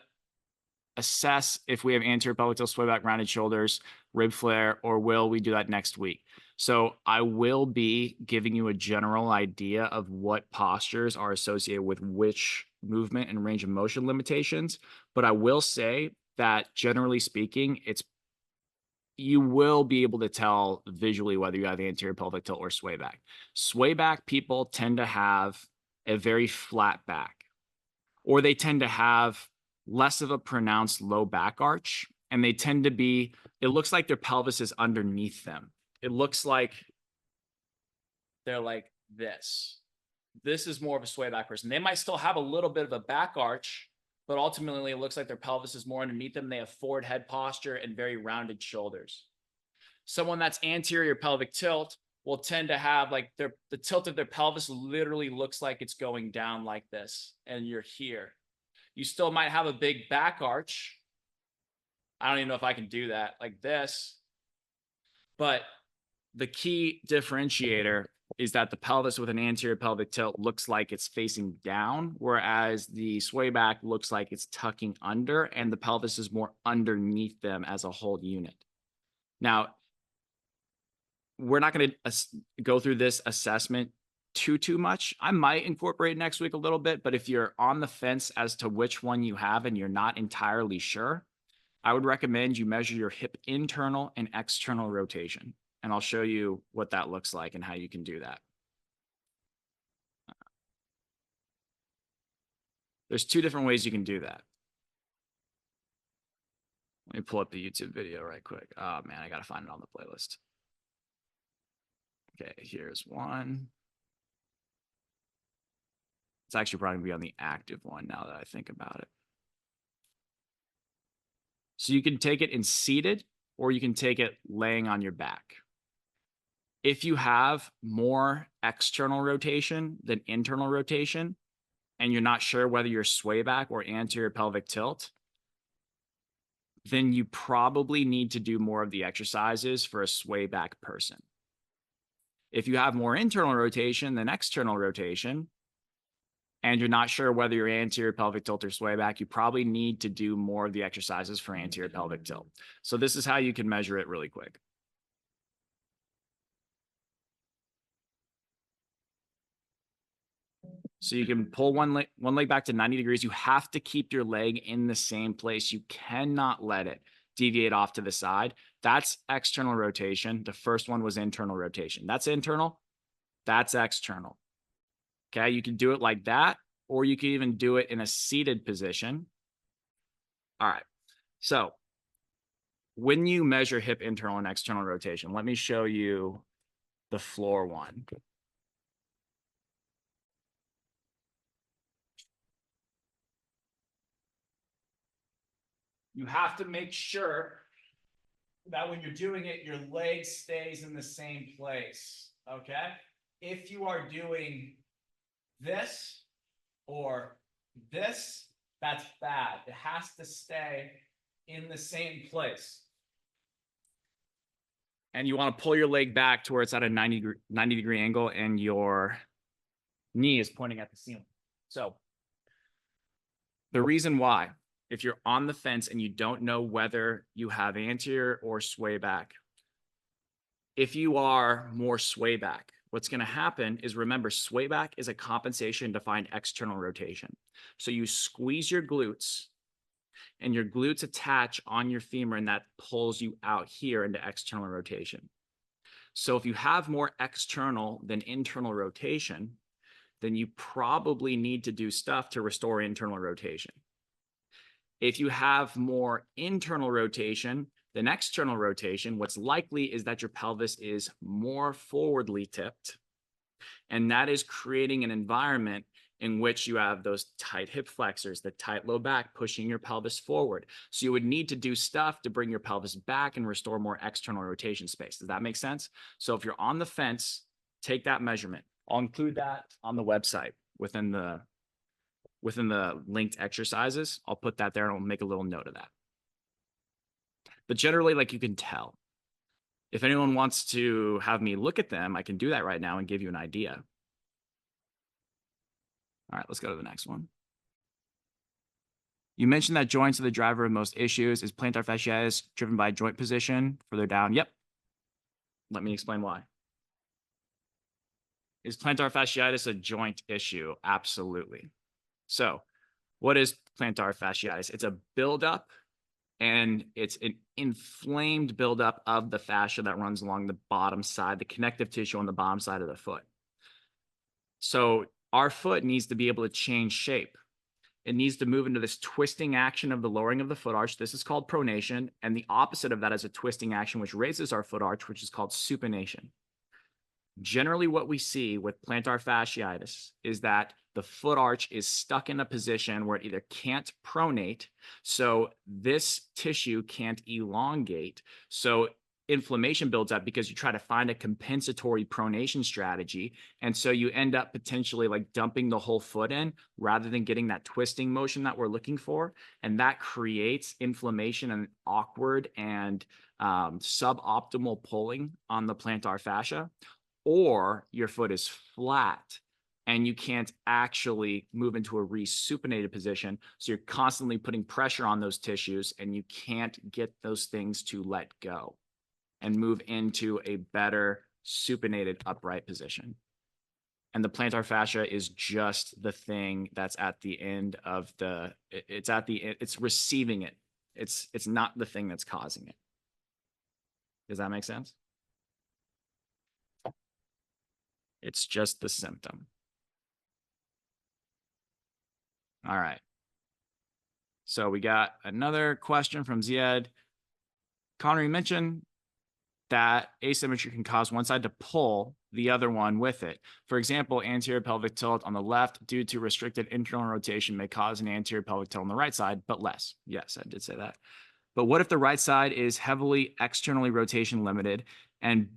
assess if we have anterior pelvic tilt, sway back, rounded shoulders, rib flare, or will we do that next week? So I will be giving you a general idea of what postures are associated with which movement and range of motion limitations. But I will say that generally speaking, you will be able to tell visually whether you have anterior pelvic tilt or sway back. Sway back people tend to have a very flat back, or they tend to have less of a pronounced low back arch, and they tend to be, it looks like their pelvis is underneath them. It looks like they're like this. This is more of a sway back person. They might still have a little bit of a back arch, but ultimately it looks like their pelvis is more underneath them. They have forward head posture and very rounded shoulders. Someone that's anterior pelvic tilt will tend to have like the tilt of their pelvis literally looks like it's going down like this, and you're here. You still might have a big back arch. I don't even know if I can do that like this. But the key differentiator is that the pelvis with an anterior pelvic tilt looks like it's facing down, whereas the sway back looks like it's tucking under, and the pelvis is more underneath them as a whole unit. Now, we're not going to go through this assessment too much. I might incorporate next week a little bit, but if you're on the fence as to which one you have and you're not entirely sure, I would recommend you measure your hip internal and external rotation. And I'll show you what that looks like and how you can do that. There's 2 different ways you can do that. Let me pull up the YouTube video right quick. Oh man, I got to find it on the playlist. Okay, here's one. It's actually probably gonna be on the active one now that I think about it. So you can take it in seated, or you can take it laying on your back. If you have more external rotation than internal rotation, and you're not sure whether you're sway back or anterior pelvic tilt, then you probably need to do more of the exercises for a sway back person. If you have more internal rotation than external rotation, and you're not sure whether you're anterior pelvic tilt or sway back, you probably need to do more of the exercises for anterior pelvic tilt. So this is how you can measure it really quick. So you can pull one leg back to 90 degrees. You have to keep your leg in the same place. You cannot let it deviate off to the side. That's external rotation. The first one was internal rotation. That's internal. That's external. Okay, you can do it like that, or you can even do it in a seated position. All right, so when you measure hip internal and external rotation, let me show you the floor one. You have to make sure that when you're doing it, your leg stays in the same place, okay? If you are doing this or this, that's bad. It has to stay in the same place. And you want to pull your leg back to where it's at a 90 degree angle and your knee is pointing at the ceiling. So the reason why, if you're on the fence and you don't know whether you have anterior or sway back, if you are more sway back, what's going to happen is, remember, sway back is a compensation to find external rotation. So you squeeze your glutes and your glutes attach on your femur, and that pulls you out here into external rotation. So if you have more external than internal rotation, then you probably need to do stuff to restore internal rotation. If you have more internal rotation than external rotation, what's likely is that your pelvis is more forwardly tipped. And that is creating an environment in which you have those tight hip flexors, the tight low back pushing your pelvis forward. So you would need to do stuff to bring your pelvis back and restore more external rotation space. Does that make sense? So if you're on the fence, take that measurement. I'll include that on the website within the linked exercises. I'll put that there and I'll make a little note of that. But generally, like, you can tell. If anyone wants to have me look at them, I can do that right now and give you an idea. All right, let's go to the next one. You mentioned that joints are the driver of most issues. Is plantar fasciitis driven by joint position further down? Yep. Let me explain why. Is plantar fasciitis a joint issue? Absolutely. So what is plantar fasciitis? It's a buildup, and it's an inflamed buildup of the fascia that runs along the bottom side, the connective tissue on the bottom side of the foot. So our foot needs to be able to change shape. It needs to move into this twisting action of the lowering of the foot arch. This is called pronation. And the opposite of that is a twisting action, which raises our foot arch, which is called supination. Generally, what we see with plantar fasciitis is that the foot arch is stuck in a position where it either can't pronate, so this tissue can't elongate. So inflammation builds up because you try to find a compensatory pronation strategy. And so you end up potentially like dumping the whole foot in rather than getting that twisting motion that we're looking for. And that creates inflammation and awkward and suboptimal pulling on the plantar fascia. Or your foot is flat and you can't actually move into a resupinated position. So you're constantly putting pressure on those tissues and you can't get those things to let go and move into a better supinated upright position. And the plantar fascia is just the thing that's at the end of it's receiving it. It's not the thing that's causing it. Does that make sense? It's just the symptom. All right. So we got another question from Ziad. Connor, you mentioned that asymmetry can cause one side to pull the other one with it. For example, anterior pelvic tilt on the left due to restricted internal rotation may cause an anterior pelvic tilt on the right side, but less. Yes, I did say that. But what if the right side is heavily externally rotation limited and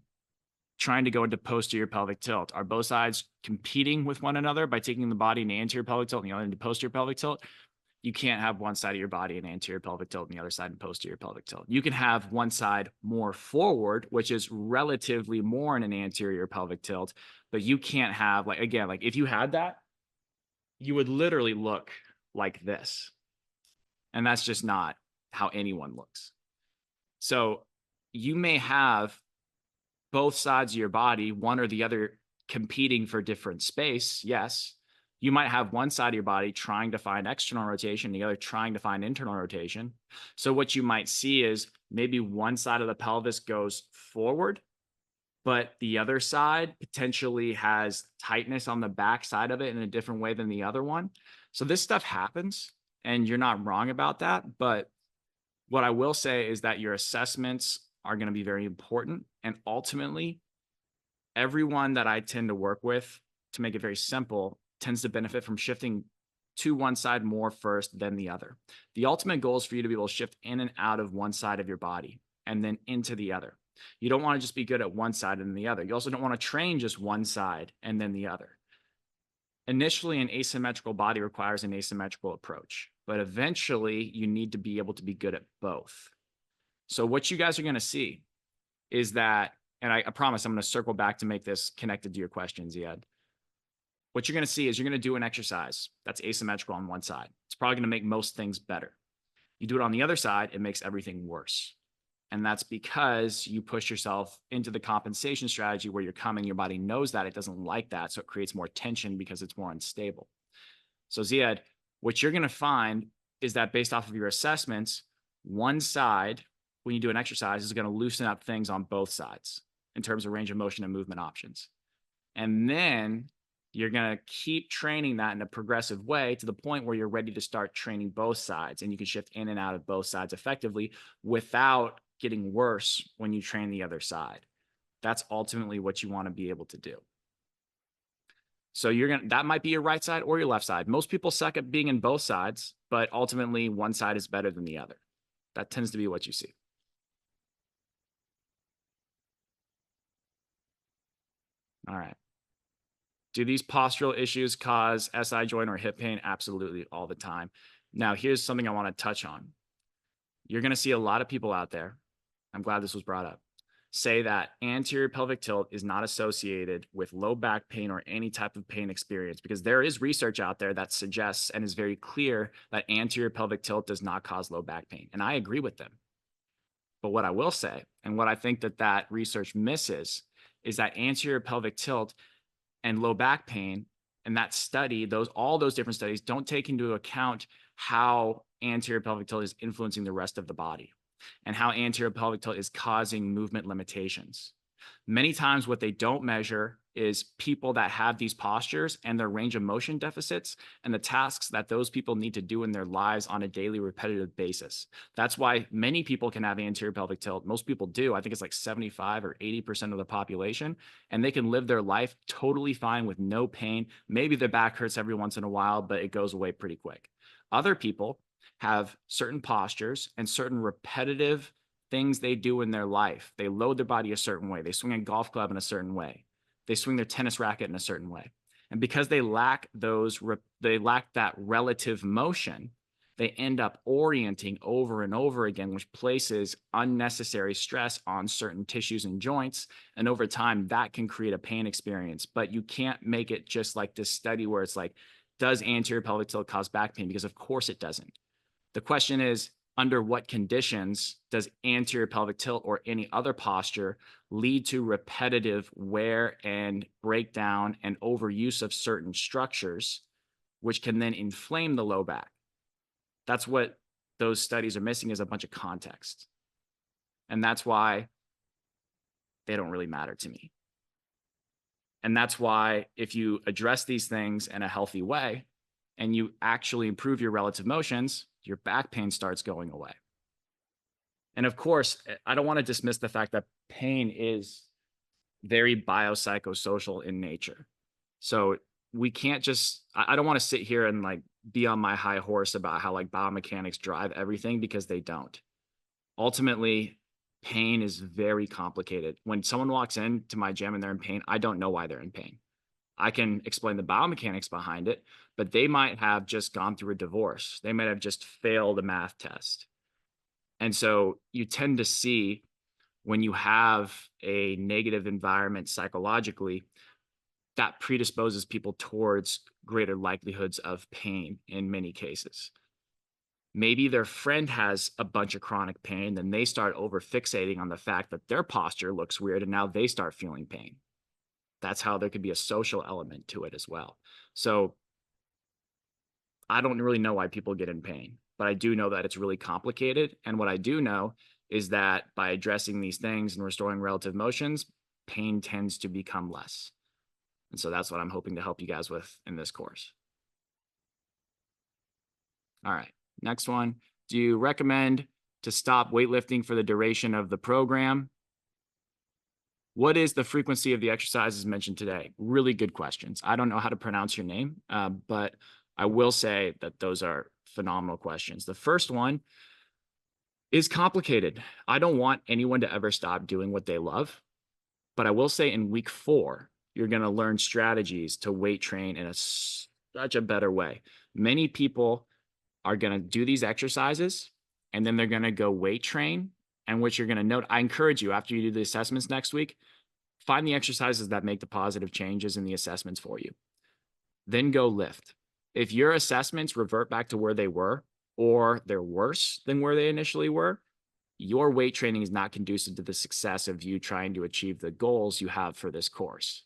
trying to go into posterior pelvic tilt? Are both sides competing with one another by taking the body in anterior pelvic tilt and the other into posterior pelvic tilt? You can't have one side of your body in anterior pelvic tilt and the other side in posterior pelvic tilt. You can have one side more forward, which is relatively more in an anterior pelvic tilt, but you can't have, like, again, like if you had that, you would literally look like this. And that's just not how anyone looks. So you may have both sides of your body, one or the other, competing for different space. Yes. You might have one side of your body trying to find external rotation, the other trying to find internal rotation. So what you might see is maybe one side of the pelvis goes forward, but the other side potentially has tightness on the back side of it in a different way than the other one. So this stuff happens, and you're not wrong about that. But what I will say is that your assessments are going to be very important. And ultimately, everyone that I tend to work with, to make it very simple, tends to benefit from shifting to one side more first than the other. The ultimate goal is for you to be able to shift in and out of one side of your body and then into the other. You don't want to just be good at one side and the other. You also don't want to train just one side and then the other. Initially, an asymmetrical body requires an asymmetrical approach, but eventually you need to be able to be good at both. So what you guys are going to see is that, and I promise I'm going to circle back to make this connected to your question, Ziad. What you're going to see is you're going to do an exercise that's asymmetrical on one side. It's probably going to make most things better. You do it on the other side, it makes everything worse. And that's because you push yourself into the compensation strategy where you're coming, your body knows that, it doesn't like that. So it creates more tension because it's more unstable. So Ziad, what you're going to find is that based off of your assessments, one side, when you do an exercise, is going to loosen up things on both sides in terms of range of motion and movement options. And then You're going to keep training that in a progressive way to the point where you're ready to start training both sides, and you can shift in and out of both sides effectively without getting worse when you train the other side. That's ultimately what you want to be able to do. So that might be your right side or your left side. Most people suck at being in both sides, but ultimately one side is better than the other. That tends to be what you see. All right. Do these postural issues cause SI joint or hip pain? Absolutely, all the time. Now, here's something I want to touch on. You're going to see a lot of people out there, I'm glad this was brought up, say that anterior pelvic tilt is not associated with low back pain or any type of pain experience, because there is research out there that suggests and is very clear that anterior pelvic tilt does not cause low back pain. And I agree with them. But what I will say, and what I think that research misses, is that anterior pelvic tilt and low back pain, and that study, all those different studies don't take into account how anterior pelvic tilt is influencing the rest of the body and how anterior pelvic tilt is causing movement limitations. Many times what they don't measure is people that have these postures and their range of motion deficits and the tasks that those people need to do in their lives on a daily repetitive basis. That's why many people can have anterior pelvic tilt. Most people do. I think it's like 75 or 80% of the population, and they can live their life totally fine with no pain. Maybe their back hurts every once in a while, but it goes away pretty quick. Other people have certain postures and certain repetitive things they do in their life. They load their body a certain way. They swing a golf club in a certain way. They swing their tennis racket in a certain way. And because they lack that relative motion, they end up orienting over and over again, which places unnecessary stress on certain tissues and joints. And over time, that can create a pain experience. But you can't make it just like this study where it's like, does anterior pelvic tilt cause back pain? Because of course it doesn't. The question is, under what conditions does anterior pelvic tilt or any other posture lead to repetitive wear and breakdown and overuse of certain structures, which can then inflame the low back? That's what those studies are missing, is a bunch of context. And that's why they don't really matter to me. And that's why if you address these things in a healthy way and you actually improve your relative motions, your back pain starts going away. And of course, I don't want to dismiss the fact that pain is very biopsychosocial in nature. So we can't just, I don't want to sit here and like be on my high horse about how like biomechanics drive everything, because they don't. Ultimately, pain is very complicated. When someone walks into my gym and they're in pain, I don't know why they're in pain. I can explain the biomechanics behind it, but they might have just gone through a divorce. They might have just failed a math test. And so you tend to see, when you have a negative environment psychologically, that predisposes people towards greater likelihoods of pain in many cases. Maybe their friend has a bunch of chronic pain, then they start over fixating on the fact that their posture looks weird, and now they start feeling pain. That's how there could be a social element to it as well. So I don't really know why people get in pain, but I do know that it's really complicated. And what I do know is that by addressing these things and restoring relative motions, pain tends to become less. And so that's what I'm hoping to help you guys with in this course. All right, next one. Do you recommend to stop weightlifting for the duration of the program? What is the frequency of the exercises mentioned today? Really good questions. I don't know how to pronounce your name, but I will say that those are phenomenal questions. The first one is complicated. I don't want anyone to ever stop doing what they love, but I will say in week 4, you're going to learn strategies to weight train in such a better way. Many people are going to do these exercises and then they're going to go weight train. And what you're going to note, I encourage you, after you do the assessments next week, find the exercises that make the positive changes in the assessments for you. Then go lift. If your assessments revert back to where they were, or they're worse than where they initially were, your weight training is not conducive to the success of you trying to achieve the goals you have for this course.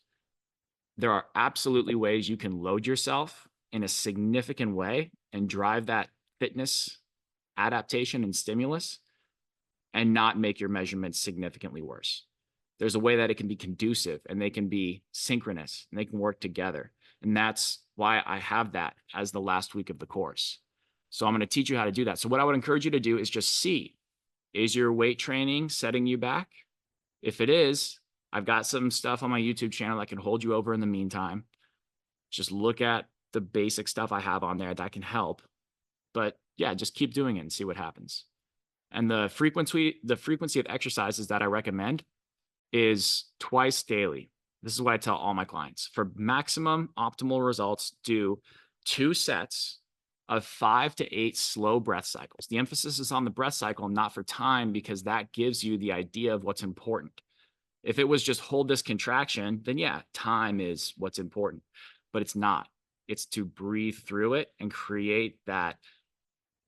There are absolutely ways you can load yourself in a significant way and drive that fitness adaptation and stimulus and not make your measurements significantly worse. There's a way that it can be conducive and they can be synchronous and they can work together. And that's why I have that as the last week of the course. So I'm going to teach you how to do that. So what I would encourage you to do is just see, is your weight training setting you back? If it is, I've got some stuff on my YouTube channel that can hold you over in the meantime. Just look at the basic stuff I have on there that can help. But yeah, just keep doing it and see what happens. And the frequency of exercises that I recommend is twice daily. This is what I tell all my clients. For maximum optimal results, do 2 sets of 5 to 8 slow breath cycles. The emphasis is on the breath cycle, not for time, because that gives you the idea of what's important. If it was just hold this contraction, then yeah, time is what's important, but it's not. It's to breathe through it and create that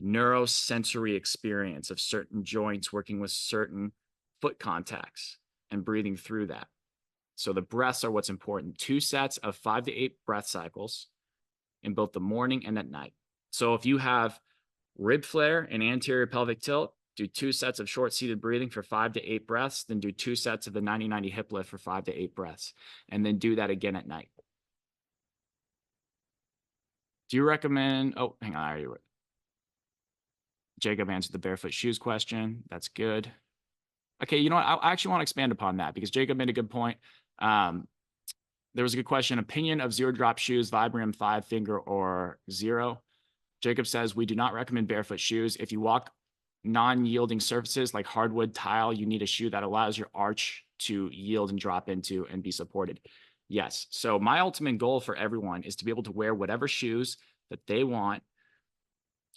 neurosensory experience of certain joints working with certain foot contacts and breathing through that. So the breaths are what's important. 2 sets of 5 to 8 breath cycles in both the morning and at night. So if you have rib flare and anterior pelvic tilt, do 2 sets of short seated breathing for 5 to 8 breaths, then do 2 sets of the 90-90 hip lift for 5 to 8 breaths, and then do that again at night. Do you recommend, oh, hang on, I already wrote. Jacob answered the barefoot shoes question. That's good. Okay, you know what? I actually want to expand upon that because Jacob made a good point. There was a good question. Opinion of zero drop shoes, Vibram 5 finger or 0. Jacob says, we do not recommend barefoot shoes. If you walk non-yielding surfaces like hardwood tile, you need a shoe that allows your arch to yield and drop into and be supported. Yes. So my ultimate goal for everyone is to be able to wear whatever shoes that they want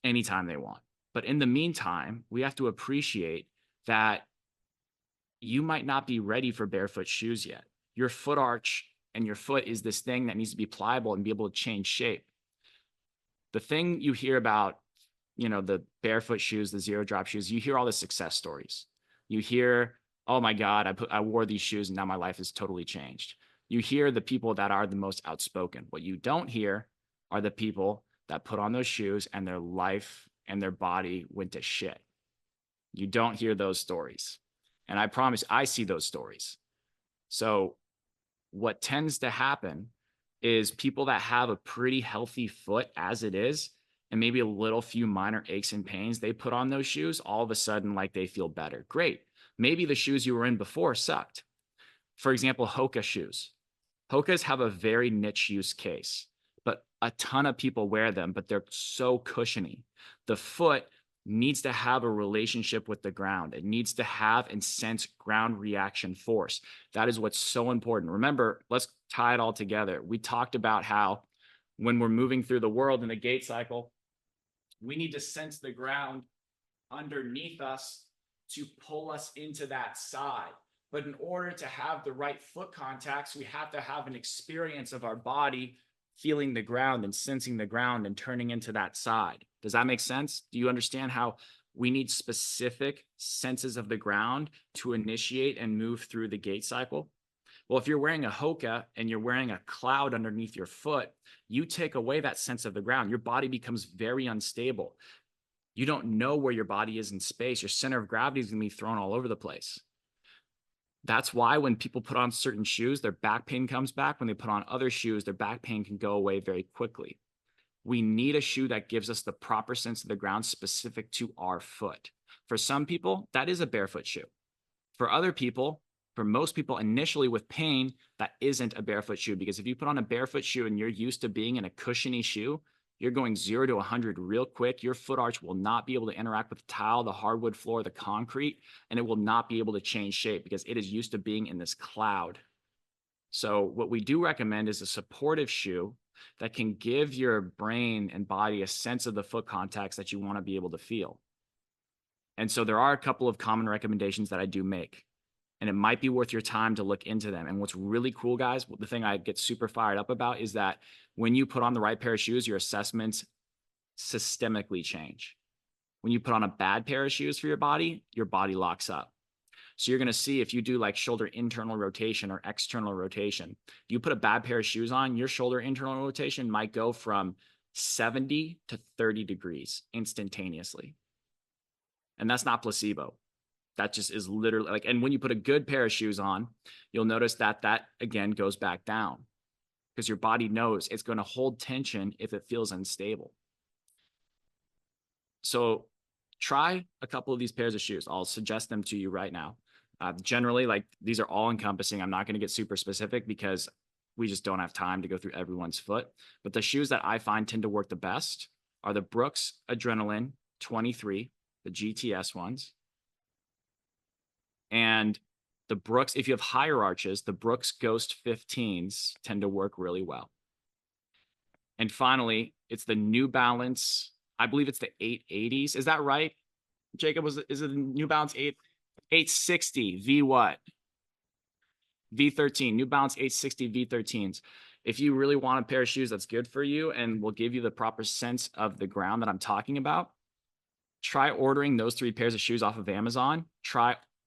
anytime they want. But in the meantime, we have to appreciate that you might not be ready for barefoot shoes yet. Your foot arch and your foot is this thing that needs to be pliable and be able to change shape. The thing you hear about, you know, the barefoot shoes, the zero drop shoes, you hear all the success stories. You hear, oh my God, I wore these shoes and now my life has totally changed. You hear the people that are the most outspoken. What you don't hear are the people that put on those shoes and their life and their body went to shit. You don't hear those stories. And I promise I see those stories. So what tends to happen is people that have a pretty healthy foot as it is, and maybe a little few minor aches and pains, they put on those shoes, all of a sudden, like they feel better. Great. Maybe the shoes you were in before sucked. For example, Hoka shoes. Hokas have a very niche use case, but a ton of people wear them, but they're so cushiony. The foot needs to have a relationship with the ground. It needs to have and sense ground reaction force. That is what's so important. Remember, let's tie it all together. We talked about how when we're moving through the world in the gait cycle, we need to sense the ground underneath us to pull us into that side. But in order to have the right foot contacts, we have to have an experience of our body feeling the ground and sensing the ground and turning into that side. Does that make sense? Do you understand how we need specific senses of the ground to initiate and move through the gait cycle? Well, if you're wearing a Hoka and you're wearing a cloud underneath your foot, you take away that sense of the ground. Your body becomes very unstable. You don't know where your body is in space. Your center of gravity is going to be thrown all over the place. That's why when people put on certain shoes, their back pain comes back. When they put on other shoes, their back pain can go away very quickly. We need a shoe that gives us the proper sense of the ground specific to our foot. For some people, that is a barefoot shoe. For other people, for most people initially with pain, that isn't a barefoot shoe, because if you put on a barefoot shoe and you're used to being in a cushiony shoe, you're going 0 to 100 real quick. Your foot arch will not be able to interact with the tile, the hardwood floor, the concrete, and it will not be able to change shape because it is used to being in this cloud. So what we do recommend is a supportive shoe that can give your brain and body a sense of the foot contacts that you want to be able to feel. And so there are a couple of common recommendations that I do make, and it might be worth your time to look into them. And what's really cool, guys, the thing I get super fired up about is that when you put on the right pair of shoes, your assessments systemically change. When you put on a bad pair of shoes for your body locks up. So you're going to see if you do like shoulder internal rotation or external rotation, you put a bad pair of shoes on, your shoulder internal rotation might go from 70 to 30 degrees instantaneously. And that's not placebo. That just is literally like, and when you put a good pair of shoes on, you'll notice that that again goes back down. because your body knows it's going to hold tension if it feels unstable. So try a couple of these pairs of shoes. I'll suggest them to you right now. Generally, like these are all encompassing. I'm not going to get super specific because we just don't have time to go through everyone's foot. But the shoes that I find tend to work the best are the Brooks Adrenaline 23, the GTS ones. And the Brooks, if you have higher arches, the Brooks Ghost 15s tend to work really well. And finally, it's the New Balance, I believe it's the 880s. Is that right? Jacob, is it the New Balance 860 V what? V13, New Balance 860 V13s. If you really want a pair of shoes that's good for you and will give you the proper sense of the ground that I'm talking about, try ordering those 3 pairs of shoes off of Amazon.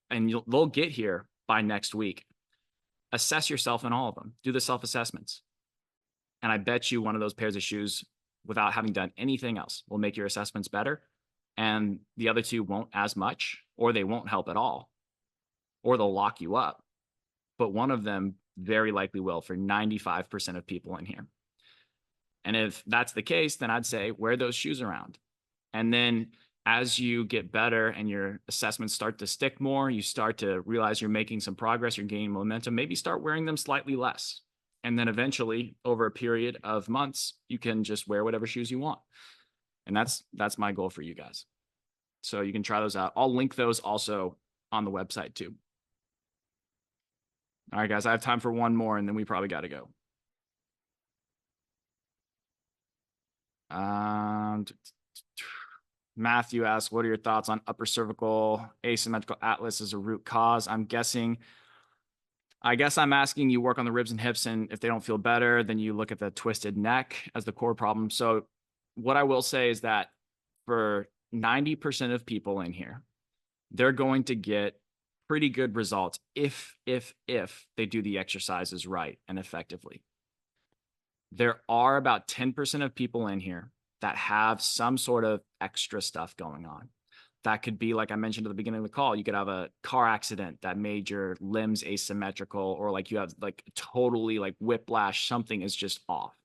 They'll get here by next week. Assess yourself in all of them. Do the self-assessments. And I bet you one of those pairs of shoes, without having done anything else, will make your assessments better. And the other 2 won't as much, or they won't help at all, or they'll lock you up. But one of them very likely will for 95% of people in here. And if that's the case, then I'd say wear those shoes around. And then as you get better and your assessments start to stick more, you start to realize you're making some progress, you're gaining momentum, maybe start wearing them slightly less. And then eventually, over a period of months, you can just wear whatever shoes you want. And that's my goal for you guys. So you can try those out. I'll link those also on the website too. All right, guys, I have time for one more and then we probably got to go. Matthew asks, what are your thoughts on upper cervical asymmetrical atlas as a root cause? I guess I'm asking you work on the ribs and hips, and if they don't feel better, then you look at the twisted neck as the core problem. So what I will say is that for 90% of people in here, they're going to get pretty good results if they do the exercises right and effectively. There are about 10% of people in here that have some sort of extra stuff going on. That could be, like I mentioned at the beginning of the call, you could have a car accident that made your limbs asymmetrical, or like you have like totally like whiplash, something is just off.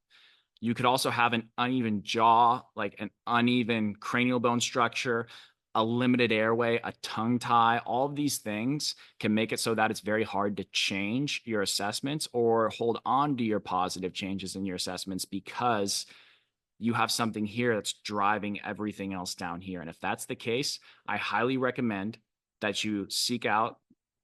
You could also have an uneven jaw, like an uneven cranial bone structure, a limited airway, a tongue tie. All of these things can make it so that it's very hard to change your assessments or hold on to your positive changes in your assessments because you have something here that's driving everything else down here. And if that's the case, I highly recommend that you seek out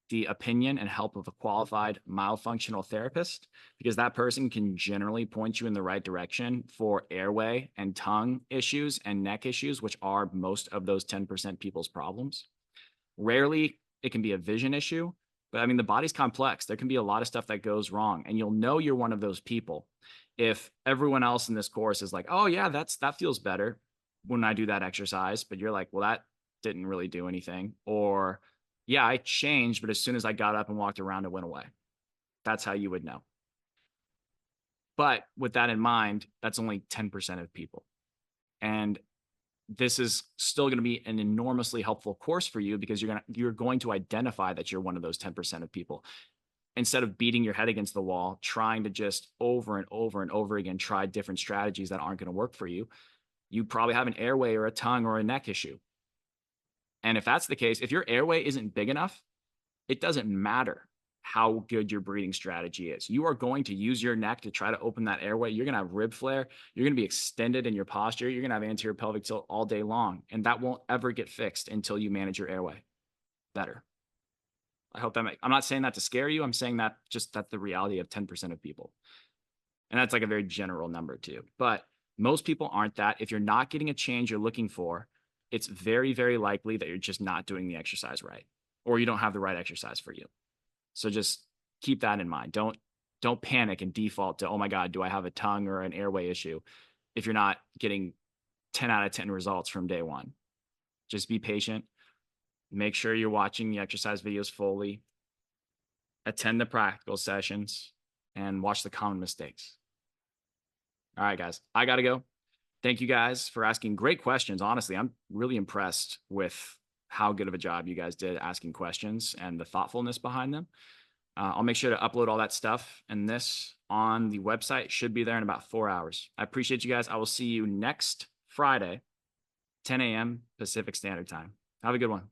the opinion and help of a qualified myofunctional therapist, because that person can generally point you in the right direction for airway and tongue issues and neck issues, which are most of those 10% people's problems. Rarely, it can be a vision issue, but I mean, the body's complex. There can be a lot of stuff that goes wrong, and you'll know you're one of those people if everyone else in this course is like, oh yeah, that feels better when I do that exercise, but you're like, well, that didn't really do anything. Or yeah, I changed, but as soon as I got up and walked around, it went away. That's how you would know. But with that in mind, that's only 10% of people. And this is still going to be an enormously helpful course for you because you're going to identify that you're one of those 10% of people. Instead of beating your head against the wall, trying to just over and over and over again try different strategies that aren't going to work for you, you probably have an airway or a tongue or a neck issue. And if that's the case, if your airway isn't big enough, it doesn't matter how good your breathing strategy is. You are going to use your neck to try to open that airway. You're going to have rib flare. You're going to be extended in your posture. You're going to have anterior pelvic tilt all day long. And that won't ever get fixed until you manage your airway better. I hope I'm not saying that to scare you. I'm saying that that's the reality of 10% of people. And that's like a very general number too. But most people aren't that. If you're not getting a change you're looking for, it's very, very likely that you're just not doing the exercise right, or you don't have the right exercise for you. So just keep that in mind. Don't panic and default to, oh my God, do I have a tongue or an airway issue? If you're not getting 10 out of 10 results from day one, just be patient. Make sure you're watching the exercise videos fully, attend the practical sessions, and watch the common mistakes. All right, guys, I got to go. Thank you guys for asking great questions. Honestly, I'm really impressed with how good of a job you guys did asking questions and the thoughtfulness behind them. I'll make sure to upload all that stuff in this on the website. Should be there in about 4 hours. I appreciate you guys. I will see you next Friday, 10 a.m. Pacific Standard Time. Have a good one.